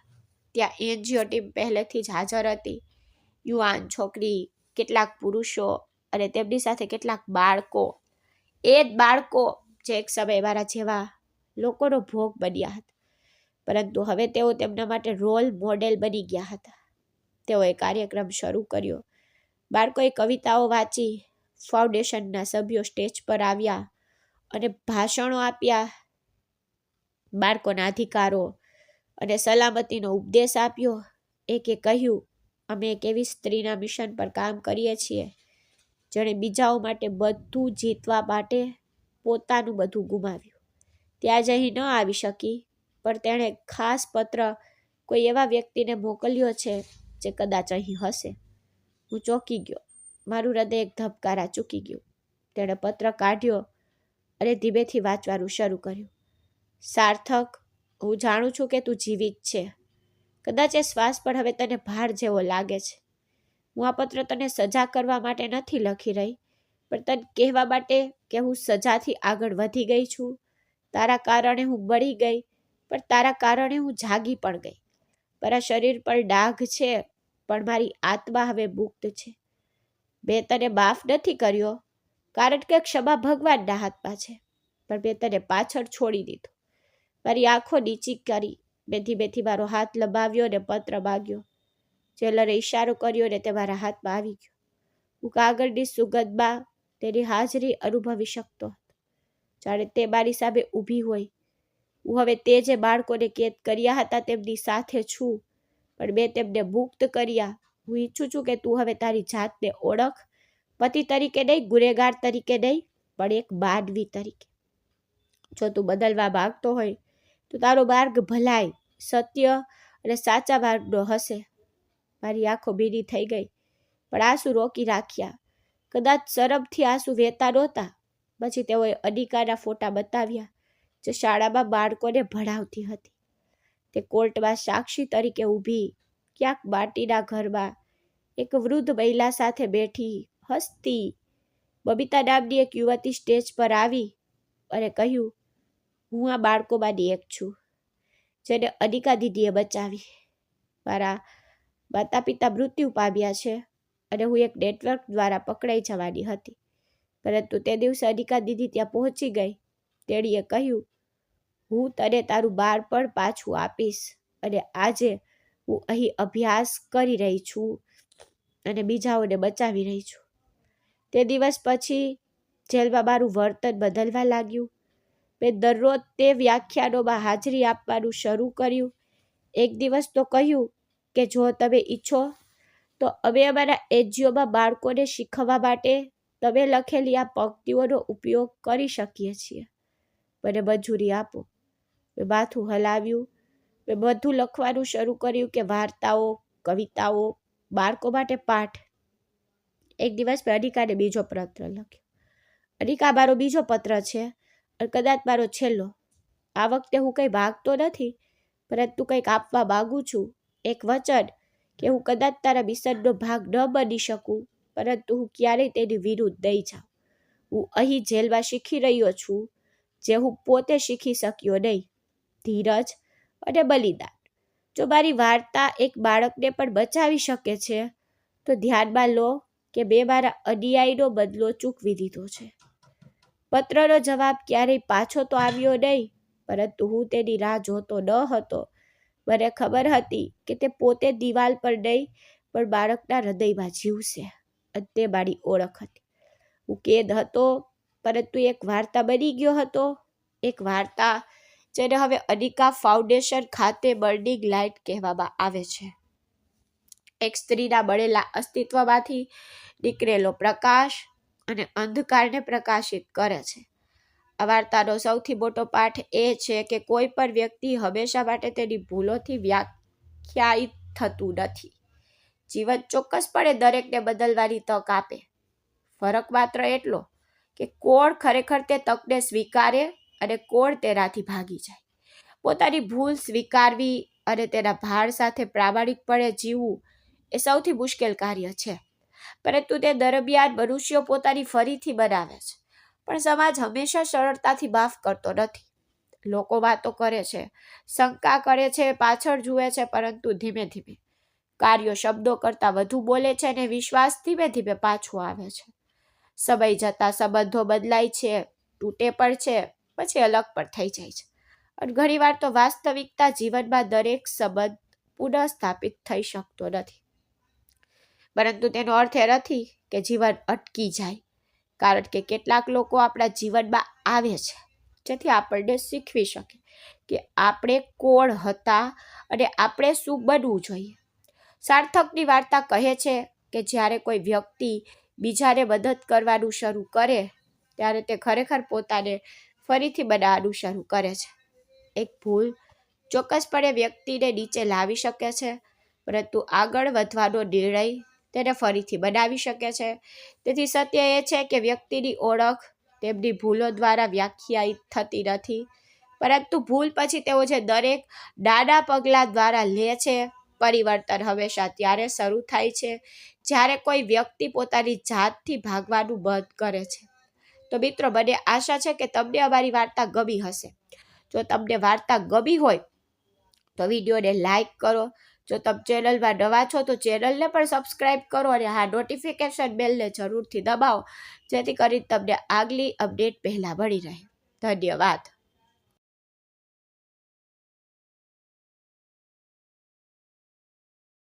Speaker 1: ત્યાં એનજીઓ ટીમ પહેલેથી જ હાજર હતી. યુવાન છોકરી, કેટલાક પુરુષો અને તેમની સાથે કેટલાક બાળકો. એ જ બાળકો જે એક સમયે મારા જેવા લોકોનો ભોગ બન્યા હતા, પરંતુ હવે તેઓ તેમના માટે રોલ મોડેલ બની ગયા હતા. તેઓએ કાર્યક્રમ શરૂ કર્યો. બાળકોએ કવિતાઓ વાંચી. ફાઉન્ડેશનના સભ્યો સ્ટેજ પર આવ્યા અને ભાષણો આપ્યા. બાળકોના અધિકારો અને સલામતીનો ઉપદેશ આપ્યો. એકે કહ્યું, અમે એક એવી સ્ત્રીના મિશન પર કામ કરીએ છીએ જેણે બીજાઓ માટે બધું જીતવા માટે પોતાનું બધું ગુમાવ્યું. ત્યાં જ અહીં ન આવી શકી, પણ તેણે ખાસ પત્ર કોઈ એવા વ્યક્તિને મોકલ્યો છે જે કદાચ અહીં હશે. હું ચોંકી ગયો. મારું હૃદય એક ધબકારા ચૂકી ગયું. તેણે પત્ર કાઢ્યો અને ધીમેથી વાંચવાનું શરૂ કર્યું. સાર્થક, હું જાણું છું કે તું જીવિત છે. કદાચ એ શ્વાસ પણ હવે તને ભાર જેવો લાગે છે. હું આ પત્ર તને સજા કરવા માટે નથી લખી રહી, પણ તને કહેવા માટે કે હું સજાથી આગળ વધી ગઈ છું. તારા કારણે હું બળી ગઈ, પણ તારા કારણે હું જાગી પણ ગઈ. મારા શરીર પર ડાઘ છે, પણ મારી આત્મા હવે મુક્ત છે. મેં તને માફ નથી કર્યો, કારણ કે ક્ષમા ભગવાનના હાથમાં છે, પણ મેં તને પાછળ છોડી દીધો. મારી આંખો નીચી કરી. મેં ધીમેથી મારો હાથ લંબાવ્યો અને પત્ર માંગ્યો. જેલરે ઈશારો કર્યો અને તે મારા હાથમાં આવી ગયો. હું કાગળની સુગંધમાં તેની હાજરી અનુભવી શકતો હતો. જાણે તે મારી સામે ઊભી હોય. હું હવે તે જે બાળકોને કેદ કર્યા હતા તેમની સાથે છું, પણ મેં તેમને મુક્ત કર્યા. હું ઈચ્છું છું કે તું હવે તારી જાતને ઓળખ. પતિ તરીકે નહીં, ગુનેગાર તરીકે નહીં, પણ એક માનવી તરીકે. જો તું બદલવા માંગતો હોય તો તારો માર્ગ ભલાઈ, સત્ય અને સાચા માર્ગનો હશે. મારી આંખો ભીની થઈ ગઈ, પણ આંસુ રોકી રાખ્યા. કદાચ શરમથી આંસુ વહેતા નહોતા. પછી તેઓએ અનિકાના ફોટા બતાવ્યા, જે શાળામાં બાળકોને ભણાવતી હતી. તે કોર્ટમાં સાક્ષી તરીકે ઊભી, ક્યાંક માટીના ઘરમાં, એક વૃદ્ધ મહિલા સાથે બેઠી, હસતી. બબીતા નામની એક યુવતી સ્ટેજ પર આવી. અને કહ્યું, હું આ બાળકોમાંની એક છું જેને અનિકા દીદીએ બચાવી. મારા માતા પિતા મૃત્યુ પામ્યા છે અને હું એક નેટવર્ક દ્વારા પકડાઈ જવાની હતી, પરંતુ તે દિવસે અનિકા દીદી ત્યાં પહોંચી ગઈ. તેણીએ કહ્યું, હું તને તારું બાળપણ પાછું આપીશ અને આજે હું અહીં અભ્યાસ કરી રહી છું અને બીજાઓને બચાવી રહી છું. તે દિવસ પછી જેલમાં મારું વર્તન બદલવા લાગ્યું. મેં દરરોજ તે વ્યાખ્યાનોમાં હાજરી આપવાનું શરૂ કર્યું. એક દિવસ તો કહ્યું કે જો તમે ઈચ્છો તો અમે અમારા એનજીઓમાં બાળકોને શીખવવા માટે તમે લખેલી આ પંક્તિઓનો ઉપયોગ કરી શકીએ છીએ. મને મંજૂરી આપો. મેં માથું હલાવ્યું. મેં બધું લખવાનું શરૂ કર્યું કે વાર્તાઓ, કવિતાઓ, બાળકો માટે પાઠ. એક દિવસ મેં અનિકાને બીજો પત્ર લખ્યો. અનિકા, મારો બીજો પત્ર છે અને કદાચ મારો છેલ્લો. આ વખતે હું કંઈ માગતો નથી, પરંતુ કંઈક આપવા માગું છું. એક વચન કે હું કદાચ તારા મિશનનો ભાગ ન બની શકું, પરંતુ હું ક્યારેય તેની વિરુદ્ધ નહીં જાઉં. હું અહીં જેલમાં શીખી રહ્યો છું જે હું પોતે શીખી શક્યો નહીં, ધીરજ અને બલિદાન. જો મારી વાર્તા એક બાળકને પણ બચાવી શકે છે તો ધ્યાનમાં લો કે મેં મારા અન્યાયનો બદલો ચૂકવી દીધો છે. પત્રનો જવાબ ક્યારેય પાછો તો આવ્યો નહીં, પરંતુ હું તેની રાહ જોતો ન હતો. મને ખબર હતી કે તે પોતે દિવાલ પર નહીં પણ બાળકના હૃદયમાં જીવશે અને તે મારી ઓળખ હતી. હું કેદ હતો, પરંતુ એક વાર્તા બની ગયો હતો. એક વાર્તા જેને હવે અનિકા ફાઉન્ડેશન ખાતે બર્નિંગ લાઇટ કહેવામાં આવે છે. એક સ્ત્રીના બળેલા અસ્તિત્વમાંથી નીકળેલો પ્રકાશ અને અંધકારને પ્રકાશિત કરે છે. આ વાર્તાનો સૌથી મોટો પાઠ એ છે કે કોઈ પણ વ્યક્તિ હંમેશા માટે તેની ભૂલોથી વ્યાખ્યાયિત થતું નથી. જીવન ચોક્કસપણે દરેકને બદલવાની તક આપે. ફરક માત્ર એટલો કે કોણ ખરેખર તે તકને સ્વીકારે અને કોણ તેનાથી ભાગી જાય. પોતાની ભૂલ સ્વીકારવી અને તેના ભાર સાથે પ્રામાણિકપણે જીવવું એ સૌથી મુશ્કેલ કાર્ય છે, પરંતુ તે દરમિયાન મનુષ્યો પોતાની ફરીથી બનાવે છે. પણ સમાજ હંમેશા સરળતાથી માફ કરતો નથી. લોકો વાતો કરે છે, શંકા કરે છે, પાછળ જુએ છે, પરંતુ ધીમે ધીમે કાર્યો શબ્દો કરતાં વધુ બોલે છે અને વિશ્વાસ ધીમે ધીમે પાછો આવે છે. સમય જતાં સંબંધો બદલાય છે, તૂટે પણ છે, પછી અલગ પણ થઈ જાય છે. અને ઘણીવાર તો વાસ્તવિકતા જીવનમાં દરેક સંબંધ પુનઃસ્થાપિત થઈ શકતો નથી. પરંતુ તેનો અર્થ એ નથી કે જીવન અટકી જાય, કારણ કે કેટલાક લોકો આપણા જીવનમાં આવે છે જેથી આપણને શીખવી શકે કે આપણે કોણ હતા અને આપણે શું બનવું જોઈએ. સાર્થકની વાર્તા કહે છે કે જ્યારે કોઈ વ્યક્તિ બીજાને મદદ કરવાનું શરૂ કરે ત્યારે તે ખરેખર પોતાને ફરીથી બનાવવાનું શરૂ કરે છે. એક ભૂલ ચોક્કસપણે વ્યક્તિને નીચે લાવી શકે છે, પરંતુ આગળ વધવાનો નિર્ણય તેને ફરીથી બનાવી શકે છે. તેથી સત્ય એ છે કે વ્યક્તિની ઓળખ તેમની ભૂલો દ્વારા વ્યાખ્યાયિત થતી નથી, પરંતુ ભૂલ પછી તેઓ જે દરેક નાના પગલાં દ્વારા લે છે. પરિવર્તન હંમેશા ત્યારે શરૂ થાય છે જ્યારે કોઈ વ્યક્તિ પોતાની જાતથી ભાગવાનું બંધ કરે છે. તો મિત્રો, મને આશા છે કે તમને અમારી વાર્તા ગમી હશે. જો તમને વાર્તા ગમી હોય તો વિડીયોને લાઈક કરો. જો તમે ચેનલમાં નવા છો તો ચેનલને પણ સબસ્ક્રાઈબ કરો અને હા, નોટિફિકેશન બેલને જરૂરથી દબાવો જેથી કરીને તમને આગલી અપડેટ પહેલાં મળી રહે. ધન્યવાદ.